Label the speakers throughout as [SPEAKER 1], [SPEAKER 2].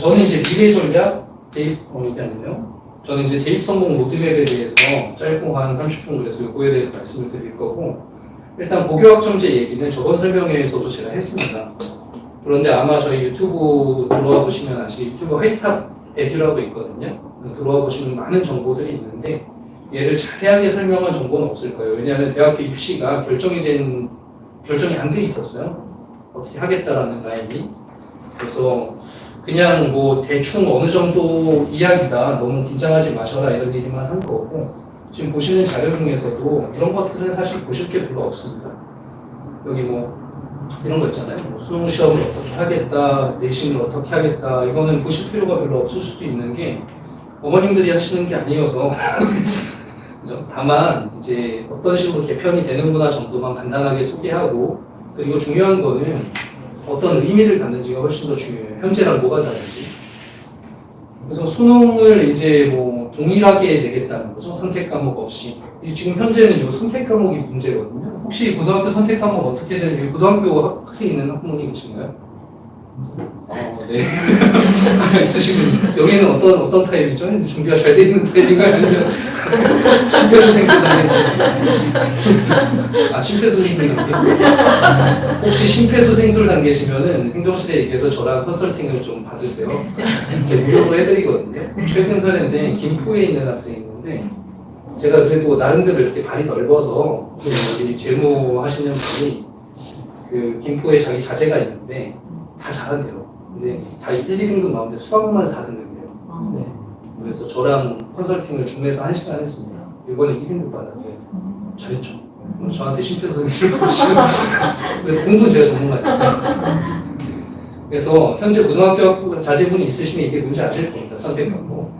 [SPEAKER 1] 저는 이제 미래 전략 대입, 이게 아니네요. 저는 이제 대입 성공 로드맵에 대해서 짧고 한 30분 그래서 요거에 대해서 말씀을 드릴 거고, 일단 고교학점제 얘기는 저번 설명회에서도 제가 했습니다. 그런데 아마 저희 유튜브 들어와 보시면 아시겠지만 유튜브 하이탑 에듀라고 있거든요. 들어와 보시면 많은 정보들이 있는데 얘를 자세하게 설명한 정보는 없을 거예요. 왜냐하면 대학교 입시가 결정이 안 돼 있었어요. 어떻게 하겠다라는 라인이. 그래서 그냥 뭐 대충 어느 정도 이야기다, 너무 긴장하지 마셔라 이런 얘기만 한 거고, 지금 보시는 자료 중에서도 이런 것들은 사실 보실 게 별로 없습니다. 여기 뭐 이런 거 있잖아요. 뭐 수능 시험을 어떻게 하겠다, 내신을 어떻게 하겠다, 이거는 보실 필요가 별로 없을 수도 있는 게 어머님들이 하시는 게 아니어서 다만 이제 어떤 식으로 개편이 되는구나 정도만 간단하게 소개하고, 그리고 중요한 거는 어떤 의미를 갖는지가 훨씬 더 중요해요. 현재랑 뭐가 다른지. 그래서 수능을 이제 뭐 동일하게 내겠다는 거죠. 선택 과목 없이. 지금 현재는 이 선택 과목이 문제거든요. 혹시 고등학교 선택 과목 어떻게 되는, 고등학교 학생 있는 학부모님 계신가요? 네. 있으시군요. 여기는 어떤 타입이죠? 준비가 잘 돼 있는 타입인가요? 아니면 심폐소생술 단계인지? 심폐소생술 단계? 혹시 심폐소생술 단계시면은 행정실에 얘기해서 저랑 컨설팅을 좀 받으세요. 제가 무료로 해드리거든요. 최근 사례인데 김포에 있는 학생이 있는데, 제가 그래도 나름대로 이렇게 발이 넓어서 여기 재무하시는 분이 그 김포에 자기 자제가 있는데 다 잘한대요. 근데 다 1, 2등급 나오는데 수학만 4등급이에요. 네. 그래서 저랑 컨설팅을 중에서 1시간 했습니다. 이번에 2등급 받았는데 잘했죠. 저한테 심폐소생술을 받으시고 그래서 공부는 제가 전문가니까. 그래서 현재 고등학교 자제분이 있으시면 이게 문제 아실 겁니다. 선택하고.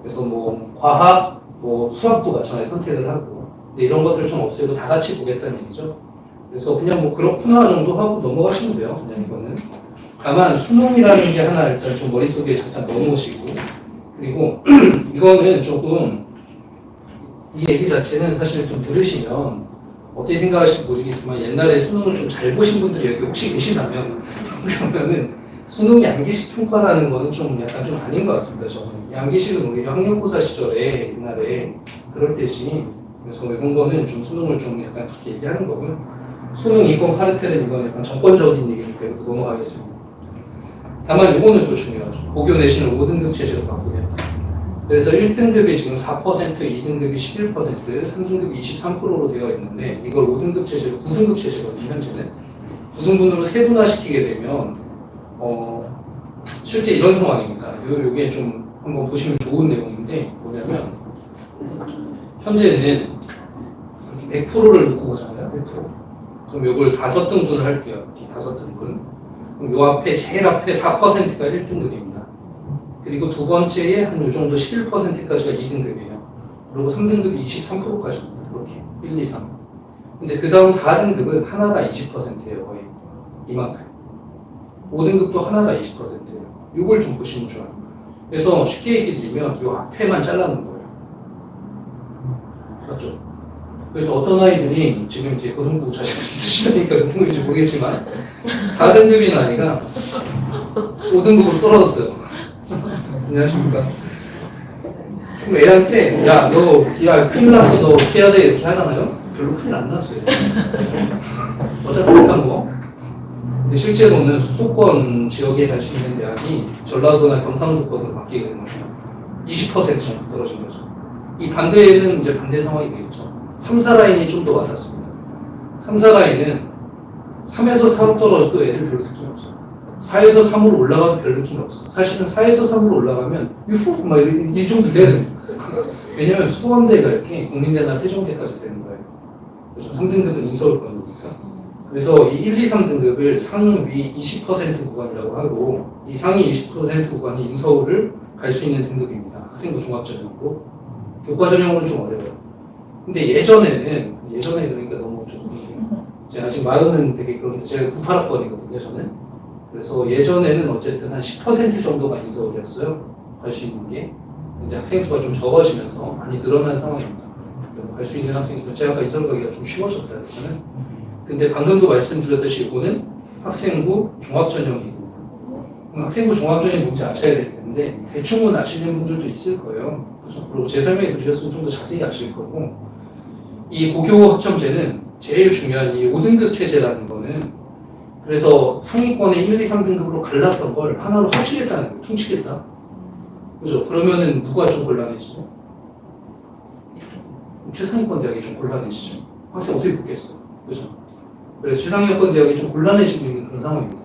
[SPEAKER 1] 그래서 뭐 과학, 뭐 수학도 마찬가지 선택을 하고, 근데 이런 것들을 좀 없애고 다 같이 보겠다는 얘기죠. 그래서 그냥 뭐 그렇구나 정도 하고 넘어가시면 돼요. 그냥 이거는. 다만 수능이라는 게 하나 일단 좀 머릿속에 잠깐 넣어놓으시고, 그리고 이거는 조금 이 얘기 자체는 사실 좀 들으시면 어떻게 생각하실지 모르겠지만, 옛날에 수능을 좀 잘 보신 분들이 여기 혹시 계시다면 그러면은 수능이 양기식 평가라는 거는 좀 약간 좀 아닌 것 같습니다. 저는 양기식은 오히려 학력고사 시절에 옛날에 그럴 때지. 그래서 이런 거는 좀 수능을 좀 약간 그렇게 얘기하는 거고요. 수능 이권 카르텔은 이건 약간 정권적인 얘기니까 이거 넘어가겠습니다. 다만 이거는 또 중요하죠. 고교 내신을 5등급 체제로 바꾸겠다. 그래서 1등급이 지금 4%, 2등급이 11%, 3등급이 23%로 되어 있는데, 이걸 5등급 체제로 9등급 체제거든요. 현재는 9등분으로 세분화시키게 되면 실제 이런 상황입니다. 요게 좀 한번 보시면 좋은 내용인데, 뭐냐면 현재는 100%를 놓고 보잖아요. 100%. 그럼 요걸 5등분을 할게요. 5등분. 그럼 요 앞에 제일 앞에 4%가 1등급입니다. 그리고 두 번째에 한 요 정도 11%까지가 2등급이에요. 그리고 3등급이 23%까지입니다. 이렇게 1, 2, 3. 근데 그 다음 4등급은 하나가 20%예요. 거의 이만큼. 5등급도 하나가 20%예요. 이걸 좀 보시면 좋아요. 그래서 쉽게 얘기 드리면 요 앞에만 잘라놓은 거예요. 맞죠? 그래서 어떤 아이들이 지금 이제 고등부 자식이 있으시다니까 몇 등급인지 모르겠지만 4등급인 아이가 5등급으로 떨어졌어요. 안녕하십니까? 그럼 애한테 야 큰일 났어, 너 어떻게 해야 돼? 이렇게 하잖아요? 별로 큰일 안 났어요. 어차피 못한 거. 근데 실제로는 수도권 지역에 갈 수 있는 대학이 전라도나 경상도권으로 바뀌게 되는 거죠. 20% 정도 떨어진 거죠. 이 반대에는 이제 반대 상황이 되겠죠. 3, 4라인이 좀 더 와닿습니다. 3, 4라인은 3에서 4로 떨어져도 애들 별로 느낌이 없어요. 4에서 3으로 올라가도 별 느낌이 없어요. 사실은 4에서 3으로 올라가면 유후! 막 이 정도 돼야 됩니다. 왜냐면 수원대가 이렇게 국민대나 세종대까지 되는 거예요. 그렇죠. 3등급은 인서울권이니까. 그래서 이 1, 2, 3등급을 상위 20% 구간이라고 하고, 이 상위 20% 구간이 인서울을 갈 수 있는 등급입니다. 학생부 종합전형으로. 교과전형은 좀 어려워요. 근데 예전에는 그러니까 너무 좀, 제가 아직 마음은 되게 그런데 제가 98학번이거든요, 저는. 그래서 예전에는 어쨌든 한 10% 정도가 인서울이었어요. 갈 수 있는 게. 근데 학생 수가 좀 적어지면서 많이 늘어난 상황입니다. 갈 수 있는 학생 수, 제가 아까 인서울 가기가 좀 쉬워졌다 저는. 근데 방금도 말씀드렸듯이 이거는 학생부 종합전형이고, 학생부 종합전형이 뭔지 아셔야 될 텐데 대충은 아시는 분들도 있을 거예요. 그렇죠? 그리고 제 설명에 드렸으면 좀 더 자세히 아실 거고 이 고교 학점제는 제일 중요한 이 5등급 체제라는 거는 그래서 상위권의 1, 2, 3등급으로 갈랐던 걸 하나로 합치겠다는 거예요. 퉁치겠다. 그죠? 그러면은 누가 좀 곤란해지죠? 최상위권 대학이 좀 곤란해지죠. 학생 어떻게 붙겠어? 그죠? 그래서 최상위권 대학이 좀 곤란해지고 있는 그런 상황입니다.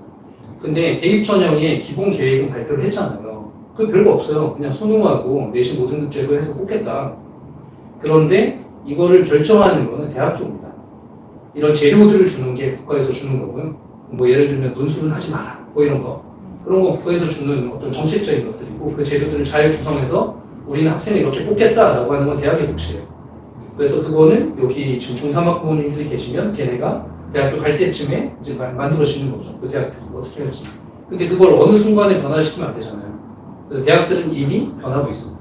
[SPEAKER 1] 근데 대입 전형의 기본 계획은 발표를 했잖아요. 그 별거 없어요. 그냥 수능하고 내신 5등급제로 해서 뽑겠다. 그런데 이거를 결정하는 거는 대학교입니다. 이런 재료들을 주는 게 국가에서 주는 거고요. 뭐 예를 들면 논술은 하지 마라. 뭐 이런 거. 그런 거 국가에서 주는 어떤 정책적인 것들이고 그 재료들을 잘 구성해서 우리는 학생을 이렇게 뽑겠다라고 하는 건 대학의 몫이에요. 그래서 그거는 여기 지금 중3학 부모님들이 계시면 걔네가 대학교 갈 때쯤에 이제 만들어지는 거죠. 그 대학교 어떻게 할지. 근데 그걸 어느 순간에 변화시키면 안 되잖아요. 그래서 대학들은 이미 변하고 있습니다.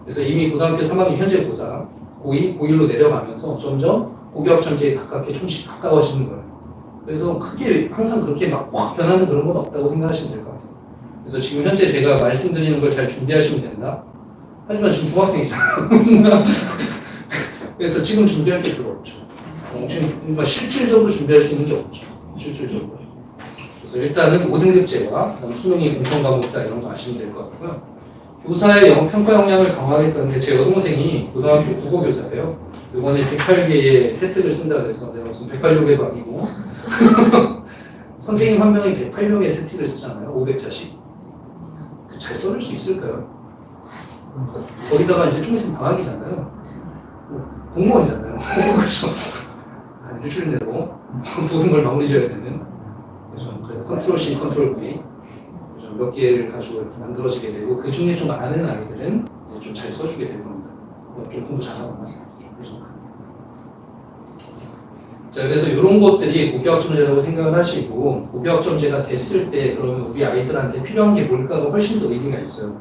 [SPEAKER 1] 그래서 이미 고등학교 3학년 현재 고3, 고2, 고1로 내려가면서 점점 고교학점제에 조금씩 가까워지는 거예요. 그래서 크게 항상 그렇게 막 확 변하는 그런 건 없다고 생각하시면 될 것 같아요. 그래서 지금 현재 제가 말씀드리는 걸 잘 준비하시면 된다. 하지만 지금 중학생이잖아요. 그래서 지금 준비할 게 별로 없죠. 지금 뭔가 실질적으로 준비할 수 있는 게 없죠. 실질적으로. 그래서 일단은 5등급제와 그다음 수능이 공통 과목이다 이런 거 아시면 될 것 같고요. 교사의 평가 역량을 강화하겠다는데 제 여동생이 고등학교 국어 교사예요. 이번에 108개의 세트를 쓴다 그래서 내가 무슨 108교계도 아니고 선생님 한 명이 108명의 세트를 쓰잖아요. 500자씩. 잘 써줄 수 있을까요? 거기다가 이제 좀 있으면 방학이잖아요. 공무원이잖아요. 그렇죠. 일주일 내로 모든 걸 마무리 지어야 되는. 그렇죠. 컨트롤 C, 컨트롤 V. 그렇죠. 몇 개를 가지고 이렇게 만들어지게 되고 그 중에 좀 아는 아이들은 좀 잘 써주게 될 겁니다. 좀 공부 잘하거나. 그렇죠. 자, 그래서 이런 것들이 고교학점제라고 생각을 하시고 고교학점제가 됐을 때 그러면 우리 아이들한테 필요한 게 뭘까가 훨씬 더 의미가 있어요.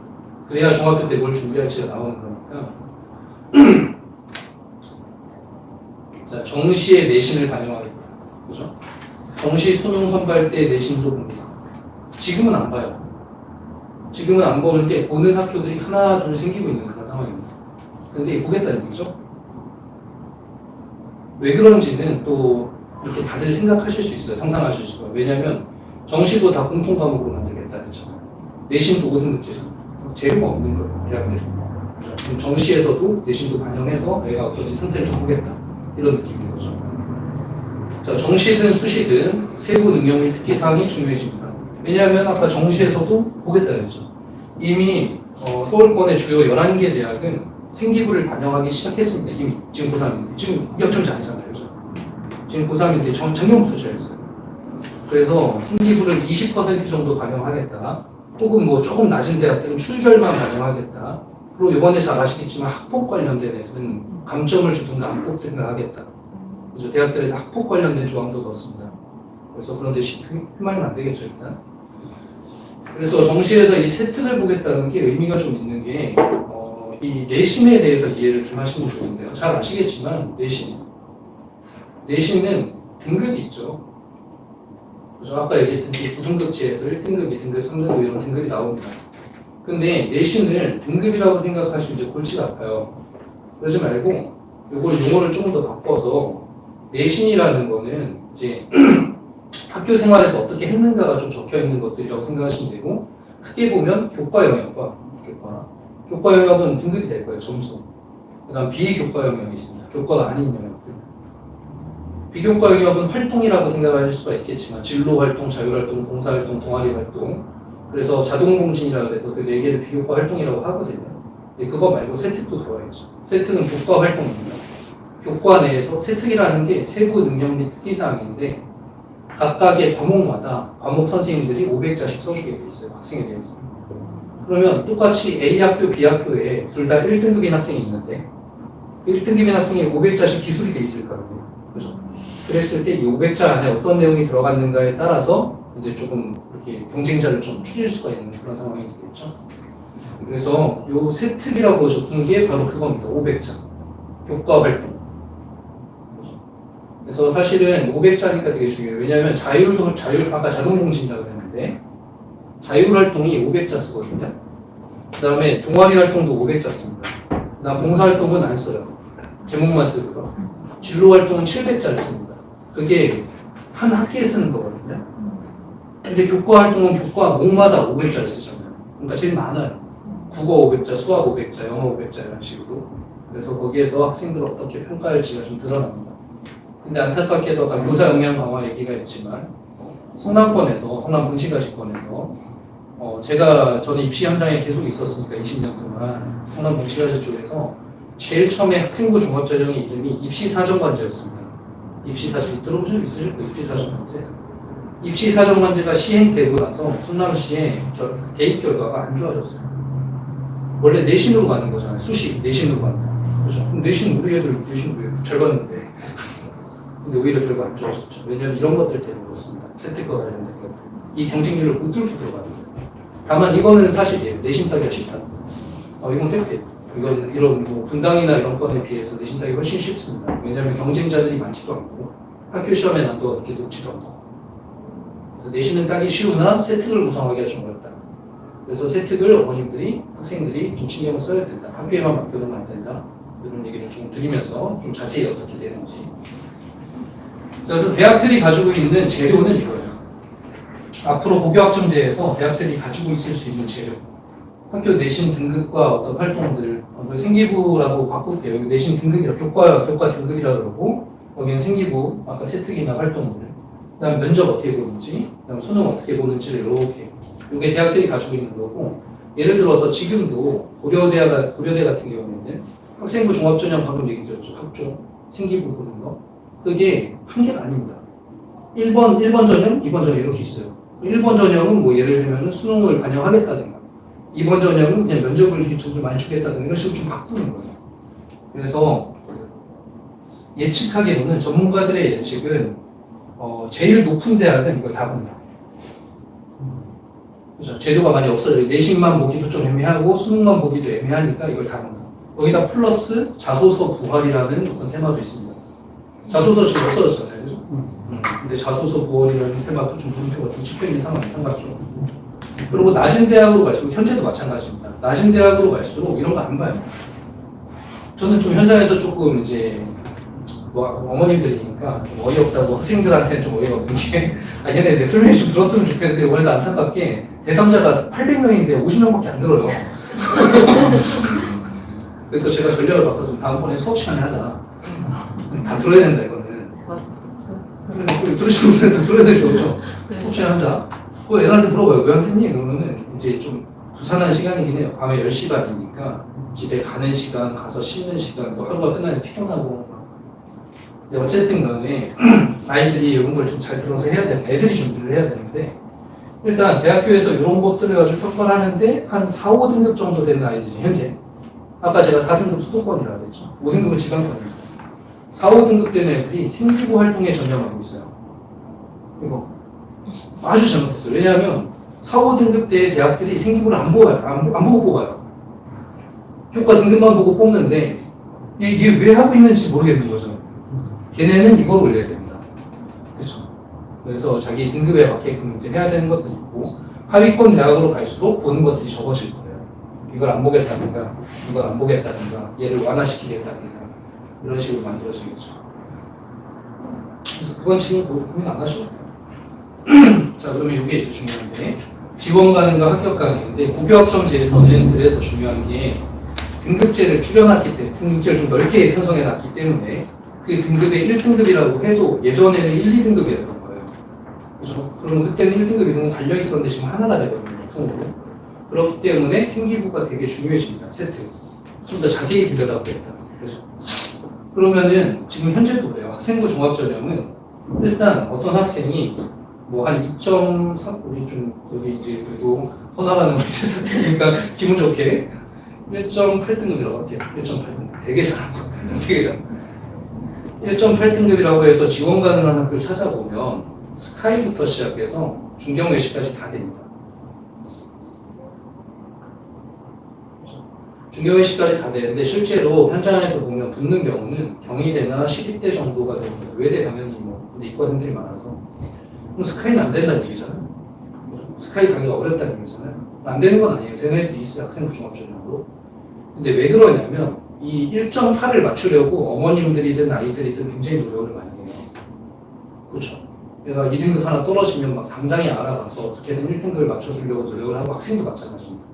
[SPEAKER 1] 그래야 중학교 때 뭘 준비할지가 나오는 거니까. 자, 정시에 내신을 반영하겠다. 그죠? 정시 수능 선발 때 내신도 봅니다. 지금은 안 봐요. 지금은 안 보는데 보는 학교들이 하나 둘 생기고 있는 그런 상황입니다. 근데 보겠다는 얘기죠. 왜 그런지는 또 이렇게 다들 생각하실 수 있어요. 상상하실 수가. 왜냐면 정시도 다 공통 과목으로 만들겠다 그랬잖아요. 내신도 5등급제잖아요. 재료가 없는 거예요. 대학들이. 그럼 정시에서도 내신도 반영해서 애가 어떤지 상태를 좀 보겠다. 이런 느낌인 거죠. 자, 정시든 수시든 세부 능력 및 특기 사항이 중요해집니다. 왜냐하면 아까 정시에서도 보겠다 그랬죠. 이미 서울권의 주요 11개 대학은 생기부를 반영하기 시작했습니다. 이미 지금 고3인데 지금 고교학점제 아니잖아요. 그죠? 지금 고3인데 작년부터 시작했어요. 그래서 생기부를 20% 정도 반영하겠다. 혹은 뭐 조금 낮은 대학들은 출결만 반영하겠다. 그리고 이번에 잘 아시겠지만 학폭 관련된 애들은 감점을 주든가 안 뽑든가 하겠다. 그래서 대학들에서 학폭 관련된 조항도 넣습니다. 그래서 그런데 휘말리면 안 되겠죠 일단. 그래서 정시에서 이 세트를 보겠다는 게 의미가 좀 있는 게 이 내신에 대해서 이해를 좀 하시면 좋은데요. 잘 아시겠지만 내신은 등급이 있죠. 그래서 아까 얘기했듯이 9등급제에서 1등급, 2등급, 3등급 이런 등급이 나옵니다. 근데 내신을 등급이라고 생각하시면 이제 골치가 아파요. 그러지 말고 이걸 용어를 조금 더 바꿔서 내신이라는 거는 이제 학교 생활에서 어떻게 했는가가 좀 적혀 있는 것들이라고 생각하시면 되고 크게 보면 교과 영역은 등급이 될 거예요. 점수. 그다음 비교과 영역이 있습니다. 교과가 아닌 영역들. 비교과 영역은 활동이라고 생각하실 수가 있겠지만 진로 활동, 자율 활동, 봉사 활동, 동아리 활동. 그래서 자동공진이라고 해서 그 4개를 비교과 활동이라고 하거든요. 근데 그거 말고 세특도 들어와 있죠. 세특은 교과 활동입니다. 교과 내에서 세특이라는 게 세부 능력 및 특기사항인데 각각의 과목마다 과목 선생님들이 500자씩 써주게 돼 있어요. 학생에 대해서. 그러면 똑같이 A 학교, B 학교에 둘 다 1등급인 학생이 있는데 1등급인 학생이 500자씩 기술이 돼 있을 거예요. 그죠? 그랬을 때 이 500자 안에 어떤 내용이 들어갔는가에 따라서 이제 조금 이렇게 경쟁자를 좀 추릴 수가 있는 그런 상황이 되겠죠. 그래서 요 세특이라고 적힌 게 바로 그겁니다. 500자. 교과 활동. 그래서 사실은 500자니까 되게 중요해요. 왜냐하면 아까 자동공진이라고 했는데 자율 활동이 500자 쓰거든요. 그 다음에 동아리 활동도 500자 씁니다. 그 다음 봉사 활동은 안 써요. 제목만 쓰고요. 진로 활동은 700자를 씁니다. 그게 한 학기에 쓰는 거거든요. 근데 교과 활동은 교과 목마다 500자를 쓰잖아요. 그러니까 제일 많아요. 국어 500자, 수학 500자, 영어 500자 이런 식으로. 그래서 거기에서 학생들을 어떻게 평가할지가 좀 드러납니다. 근데 안타깝게도 아까 교사 역량 강화 얘기가 있지만 성남권에서, 성남 봉시가지권에서 저는 입시 현장에 계속 있었으니까 20년 동안 성남 봉시가지 쪽에서 제일 처음에 학생부 종합전형의 이름이 입시사정관제였습니다. 입시사정 들어보신 적 있으실 거예요? 입시사정관제. 입시사정관제가 시행되고 나서 성남시의 대입 결과가 안 좋아졌어요. 원래 내신으로 가는 거잖아요. 수시 내신으로 간다. 그죠? 그럼 내신 우리 애들 내신 왜 잘 봤는데. 근데 오히려 결과 안 좋아졌죠. 왜냐하면 이런 것들 때문에 그렇습니다. 세특과 관련된 것들. 이 경쟁률을 못 뚫고 들어가는 거예요. 다만 이거는 사실이에요. 내신 따기가 쉽다. 이건 팩트예요. 이건 이런 뭐 분당이나 이런 건에 비해서 내신 따기 훨씬 쉽습니다. 왜냐하면 경쟁자들이 많지도 않고 학교 시험의 난도가 그렇게 높지도 않고. 그래서 내신은 따기 쉬우나 세특을 구성하기가 좀 어렵다. 그래서 세특을 어머님들이, 학생들이 좀 신경을 써야 된다. 학교에만 맡겨놓으면 안 된다. 이런 얘기를 좀 드리면서 좀 자세히 어떻게 되는지. 그래서 대학들이 가지고 있는 재료는 이거예요. 앞으로 고교학점제에서 대학들이 가지고 있을 수 있는 재료. 학교 내신 등급과 어떤 활동들을 생기부라고 바꿀게요. 여기 내신 등급이라 교과 등급이라 그러고 여기는 생기부, 아까 세특이나 활동들. 그 다음 면접 어떻게 보는지, 그 다음 수능 어떻게 보는지를 이렇게. 이게 대학들이 가지고 있는 거고, 예를 들어서 지금도 고려대 같은 경우에는 학생부 종합전형 방금 얘기 드렸죠. 학종, 생기부 보는 거. 그게 한계가 아닙니다. 1번 전형, 2번 전형 이렇게 있어요. 1번 전형은 뭐 예를 들면 수능을 반영하겠다든가 2번 전형은 그냥 면접을 점수를 많이 주겠다든가 이런 식으로 좀 바꾸는 거예요. 그래서 예측하기로는 전문가들의 예측은 제일 높은 대학은 이걸 다 본다. 그렇죠? 재료가 많이 없어요. 내신만 보기도 좀 애매하고 수능만 보기도 애매하니까 이걸 다 본다. 거기다 플러스 자소서 부활이라는 어떤 테마도 있습니다. 자소서 지금 없어졌잖아요. 그죠? 근데 자소서 부활이라는 테마도 좀 물음표가 좀 찍혀있는 상황이 삼각형. 그리고 낮은 대학으로 갈수록, 현재도 마찬가지입니다. 낮은 대학으로 갈수록 이런 거 안 봐요. 저는 좀 현장에서 조금 이제, 뭐 어머님들이니까 좀 어이없다고 학생들한테는 좀 어이가 없는 게, 얘네 내 설명이 좀 들었으면 좋겠는데, 오늘도 안타깝게 대상자가 800명인데 50명밖에 안 들어요. 그래서 제가 전략을 바꿔서 다음번에 수업 시간에 하자. 다 들어야 된다, 이거는.
[SPEAKER 2] 맞아.
[SPEAKER 1] 들으시는 분들 들어야 되죠, 그죠? 수업 시간에 하자. 애들한테 물어봐요. 왜 하겠니? 그러면은 이제 좀 부산한 시간이긴 해요. 밤에 10시 반이니까 집에 가는 시간, 가서 쉬는 시간, 또 하루가 끝나니 피곤하고. 근데 어쨌든 간에 아이들이 이런 걸 좀 잘 들어서 해야 되는, 애들이 준비를 해야 되는데, 일단 대학교에서 이런 것들을 가지고 평가를 하는데 한 4, 5등급 정도 되는 아이들이 현재, 아까 제가 4등급 수도권이라고 했죠. 5등급은 지방권이죠. 4, 5등급 되는 애들이 생기부 활동에 전념하고 있어요. 이거 아주 잘못했어요. 왜냐하면 4, 5등급 때 대학들이 생기부를 안 뽑아요. 안 보고 뽑아요. 교과 등급만 보고 뽑는데 얘 왜 하고 있는지 모르겠는 거죠. 걔네는 이걸 올려야 됩니다. 그렇죠. 그래서 자기 등급에 맞게끔 이제 해야 되는 것도 있고, 하위권 대학으로 갈수록 보는 것들이 적어질 거예요. 이걸 안 보겠다든가, 이걸 안 보겠다든가, 얘를 완화시키겠다든가 이런 식으로 만들어지겠죠. 그래서 그건 지금 고민 안 하셔도 돼요. 자, 그러면 이게 이제 중요한데, 지원 가능과 합격 가능인데, 고교학점제에서는 그래서 중요한 게 등급제를 줄여놨기 때문에, 등급제를 좀 넓게 편성해놨기 때문에 그 등급의 1등급이라고 해도 예전에는 1, 2등급이었던 거예요. 그죠? 그럼 그때는 1등급, 2등급 달려있었는데 지금 하나가 되거든요, 통으로. 그렇기 때문에 생기부가 되게 중요해집니다, 세트. 좀 더 자세히 들여다보겠다. 그죠? 그러면은 지금 현재도 그래요. 학생부 종합전형은 일단 어떤 학생이 뭐 한 2.3, 우리 좀 여기 이제 그래도 허나가는 있을 테니까 기분 좋게 1.8등급이라고 할게요. 1.8등급. 되게 잘한 거. 되게 잘. 1.8등급이라고 해서 지원 가능한 학교를 찾아보면 스카이부터 시작해서 중경외시까지 다 됩니다. 중경외시까지 다 되는데 실제로 현장에서 보면 붙는 경우는 경희대나 시립대 정도가 됩니다. 외대 당연히 뭐 근데 이과생들이 많아서 그럼 스카이는 안 된다는 얘기잖아요. 스카이 가기가 어렵다는 거잖아요. 안 되는 건 아니에요. 되는 애도 있어요. 학생부 종합전형으로. 근데 왜 그러냐면 이 1.8을 맞추려고 어머님들이든 아이들이든 굉장히 노력을 많이 해요. 그렇죠. 얘가 2등급 하나 떨어지면 막 당장에 알아가서 어떻게든 1등급을 맞춰주려고 노력을 하고 학생도 마찬가지입니다.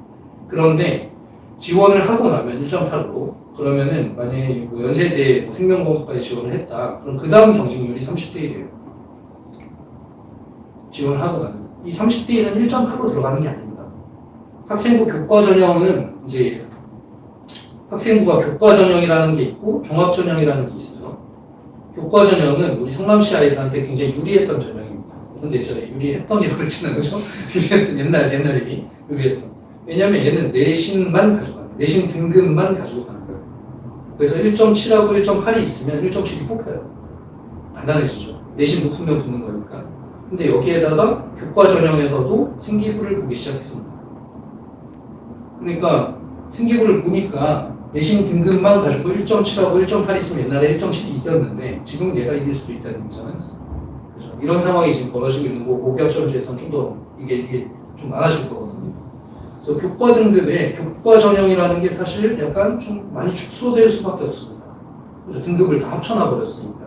[SPEAKER 1] 그런데 지원을 하고 나면 1.8로 그러면은 만약에 뭐 연세대 뭐 생명공학과에 지원을 했다. 그럼 그 다음 경쟁률이 30대 1이에요. 지원을 하고 나면 이 30대 1은 1.8로 들어가는 게 아닙니다. 학생부 교과 전형은 이제 학생부가 교과 전형이라는 게 있고 종합 전형이라는 게 있어요. 교과 전형은 우리 성남시 아이들한테 굉장히 유리했던 전형입니다. 근데 제가 유리했던이라고 그랬잖아요. 그죠? 유리했던 옛날 얘기. 유리했던. 왜냐면 얘는 내신만 가져가는 거예요. 내신 등급만 가지고 가는 거예요. 그래서 1.7하고 1.8이 있으면 1.7이 뽑혀요. 간단해지죠. 내신 높으면 붙는 거니까. 근데 여기에다가 교과 전형에서도 생기부를 보기 시작했습니다. 그러니까 생기부를 보니까 내신 등급만 가지고 1.7하고 1.8 있으면 옛날에 1.7이 이겼는데 지금은 얘가 이길 수도 있다는 거잖아요. 그렇죠? 이런 상황이 지금 벌어지고 있는 거고 고교학점제에서는 좀 더 이게 좀 많아질 거거든요. 그래서 교과 등급에 교과 전형이라는 게 사실 약간 좀 많이 축소될 수밖에 없습니다. 그렇죠? 등급을 다 합쳐놔 버렸으니까.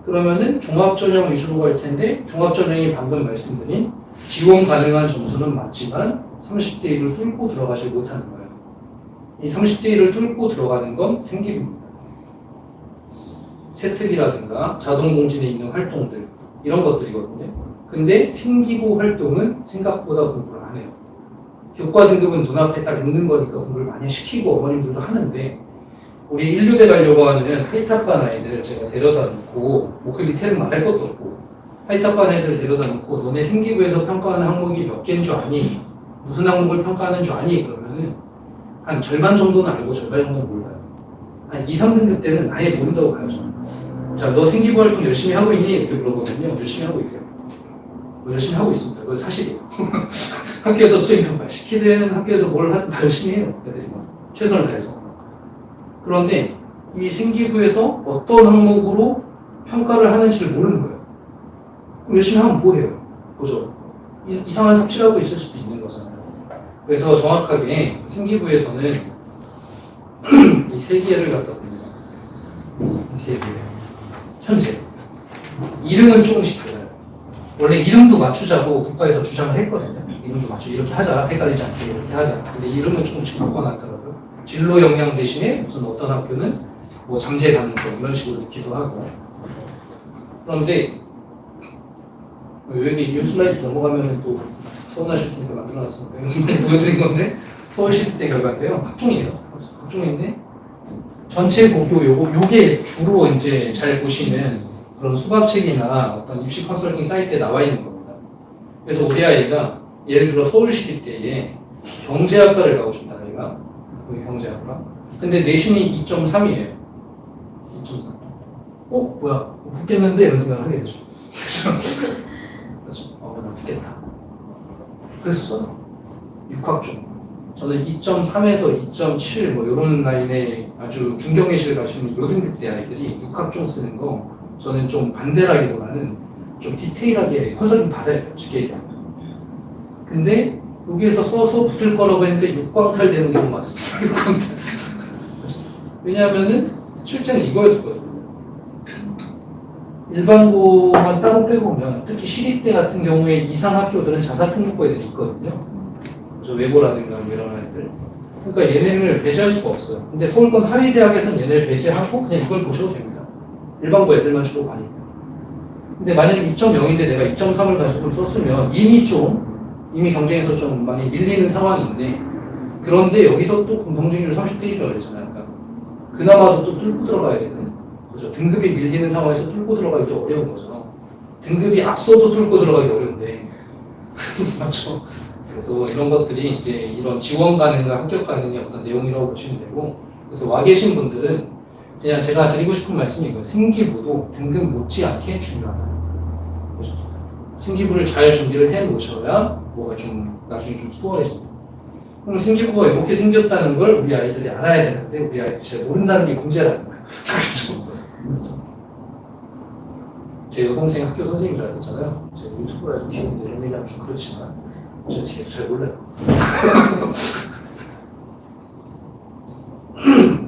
[SPEAKER 1] 그러면은 종합전형 위주로 갈 텐데 종합전형이 방금 말씀드린 지원 가능한 점수는 맞지만 30대 1을 뚫고 들어가지 못하는 거예요. 이 30대 1을 뚫고 들어가는 건 생기부입니다. 세특이라든가 자동공진에 있는 활동들 이런 것들이거든요. 근데 생기부 활동은 생각보다 공부를 안 해요. 교과 등급은 눈앞에 딱 있는 거니까 공부를 많이 시키고 어머님들도 하는데 우리 인류대 가려고 하는 하이탑반 아이들 제가 데려다 놓고 뭐 그 밑에는 말할 것도 없고 하이탑반 아이들 데려다 놓고 너네 생기부에서 평가하는 항목이 몇 개인 줄 아니? 무슨 항목을 평가하는 줄 아니? 그러면은 한 절반 정도는 알고 절반 정도는 몰라요. 한 2, 3등급 때는 아예 모른다고 봐요 저는. 자, 너 생기부 활동 열심히 하고 있니? 이렇게 물어보면요. 열심히 하고 있대요. 열심히 하고 있습니다. 그거 사실이에요. 학교에서 수행평가 시키든 학교에서 뭘 하든 다 열심히 해요. 애들이 막 최선을 다해서. 그런데 이 생기부에서 어떤 항목으로 평가를 하는지를 모르는 거예요. 그럼 열심히 하면 뭐해요? 그죠? 이상한 삽질하고 있을 수도 있는 거잖아요. 그래서 정확하게 생기부에서는 이 세 개를 갖다 봅니다. 세 개. 현재. 이름은 조금씩 달라요. 원래 이름도 맞추자고 국가에서 주장을 했거든요. 이름도 맞추 이렇게 하자. 헷갈리지 않게 이렇게 하자. 근데 이름은 조금씩 바꿔놨더라고요. 진로 역량 대신에 무슨 어떤 학교는 뭐 잠재 가능성 이런 식으로 넣기도 하고. 그런데 여기 이 슬라이드 넘어가면 또 서운하실 테니까 만들어놨습니다. 보여드린 건데 서울시대 결과인데요. 학종이에요. 학종인데 전체 고교 요게 주로 이제 잘 보시는 그런 수학책이나 어떤 입시 컨설팅 사이트에 나와 있는 겁니다. 그래서 우리 아이가 예를 들어 서울시대 때에 경제학과를 가고 싶다 아이가 여기 경제학과. 근데 내신이 2.3이에요. 2.3. 뭐야 붙겠는데 이런 생각을 하게 되죠. 그래서 나 붙겠다. 그래서 써요. 6학종. 저는 2.3에서 2.7 뭐 이런 라인의 아주 중경예시를 갈 수 있는 요등급대 아이들이 6학종 쓰는 거 저는 좀 반대라기보다는 좀 디테일하게 컨설팅 받아야 돼요. 쉽게 얘기하면. 근데 여기에서 써서 붙을 거라고 했는데 6광탈 되는 경우가 많습니다. 6광탈. 왜냐하면은 실제는 이거였거든요. 일반고만 따로 빼보면 특히 시립대 같은 경우에 이상 학교들은 자사특목고 애들이 있거든요. 그래서 외고라든가 뭐 이런 애들. 그러니까 얘네를 배제할 수가 없어요. 근데 서울권 하위대학에서는 얘네를 배제하고 그냥 이걸 보셔도 됩니다. 일반고 애들만 주로 가니까. 근데 만약에 2.0인데 내가 2.3을 가지고 썼으면 이미 경쟁에서 좀 많이 밀리는 상황인데 그런데 여기서 또 경쟁률 30대 1이라고 했잖아요. 그러니까 그나마도 또 뚫고 들어가야 되는 그죠? 등급이 밀리는 상황에서 뚫고 들어가기 어려운 거죠. 등급이 앞서도 뚫고 들어가기 어려운데 맞죠? 그래서 이런 것들이 이제 이런 지원 가능과 합격 가능의 어떤 내용이라고 보시면 되고 그래서 와 계신 분들은 그냥 제가 드리고 싶은 말씀이 이거예요. 생기부도 등급 못지않게 중요하다. 보시죠. 생기부를 잘 준비를 해 놓으셔야 뭐가 좀 나중에 좀 수월해집니다. 그럼 생기부가 이렇게 생겼다는 걸 우리 아이들이 알아야 되는데 우리 아이들이 잘 모른다는 게 문제라는 거예요. 그렇죠? 제 여동생 학교 선생님인 줄 알았잖아요. 제가 유튜브라 좀 키우는데 좀 얘기하면 좀 그렇지만 제가 계속 잘 몰라요.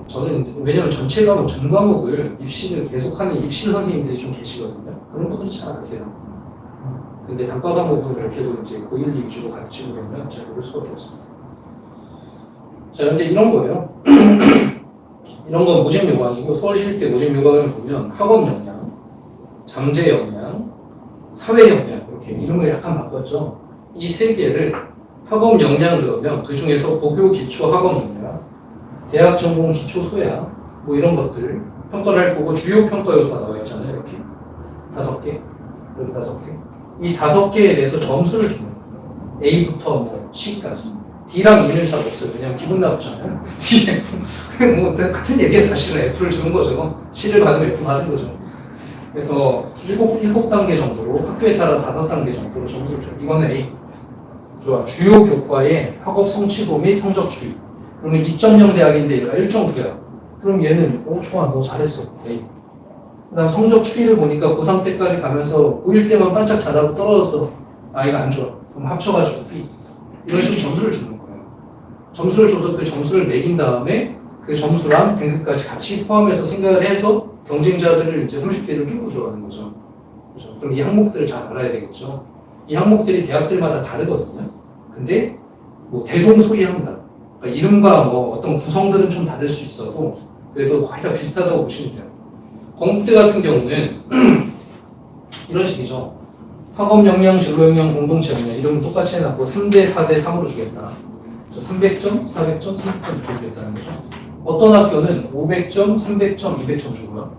[SPEAKER 1] 저는 왜냐면 전체 과목, 전 과목을 입시를 계속하는 입시 선생님들이 좀 계시거든요. 그런 분들이 잘 아세요. 근데 단과 과목을 계속 이제 고1, 2 위주로 가르치고 그러면 잘 모를 수밖에 없습니다. 자, 근데 이런 거예요. 이런 건 모집 요강이고 서울시립대 모집 요강을 보면 학업 역량, 잠재 역량, 사회 역량 이렇게 이름을 약간 바꿨죠. 이 세 개를 학업 역량 그러면 그 중에서 고교 기초 학업 역량, 대학 전공 기초 소양 뭐 이런 것들 평가를 할 거고 주요 평가 요소가 나와 있잖아요. 이렇게 5개, 여기 5개. 이 5개에 대해서 점수를 주는 거예요. A부터 뭐 C까지. D랑 E는 잘 없어요. 왜냐면 기분 나쁘잖아요. D, F. 뭐 같은 얘기에 사실은 F를 주는 거죠. C를 받으면 F 받은 거죠. 그래서 7단계 정도로 학교에 따라 5단계 정도로 점수를 줘요. 이거는 A. 좋아. 주요 교과의 학업 성취도 및 성적 주의. 그러면 2.0 대학인데 얘가 1.9야. 그럼 얘는 좋아. 너 잘했어. A. 그 다음 성적 추이를 보니까 고3 때까지 가면서 고1 때만 반짝 잘하고 떨어졌어. 아이가 안 좋아. 그럼 합쳐가지고 B. 이런 식으로 점수를 주는 거예요. 점수를 줘서 그 점수를 매긴 다음에 그 점수랑 등급까지 같이 포함해서 생각을 해서 경쟁자들을 이제 30개를 끼고 들어가는 거죠. 그렇죠? 그럼 이 항목들을 잘 알아야 되겠죠. 이 항목들이 대학들마다 다르거든요. 근데 뭐 대동소이합니다. 그러니까 이름과 뭐 어떤 구성들은 좀 다를 수 있어도 그래도 거의 다 비슷하다고 보시면 돼요. 건국대 같은 경우는 이런 식이죠. 학업 역량, 진로 역량, 공동체 역량 이름은 똑같이 해놨고 3대, 4대, 3으로 주겠다. 300점, 400점, 300점 이렇게 주겠다는 거죠. 어떤 학교는 500점, 300점, 200점 주고요.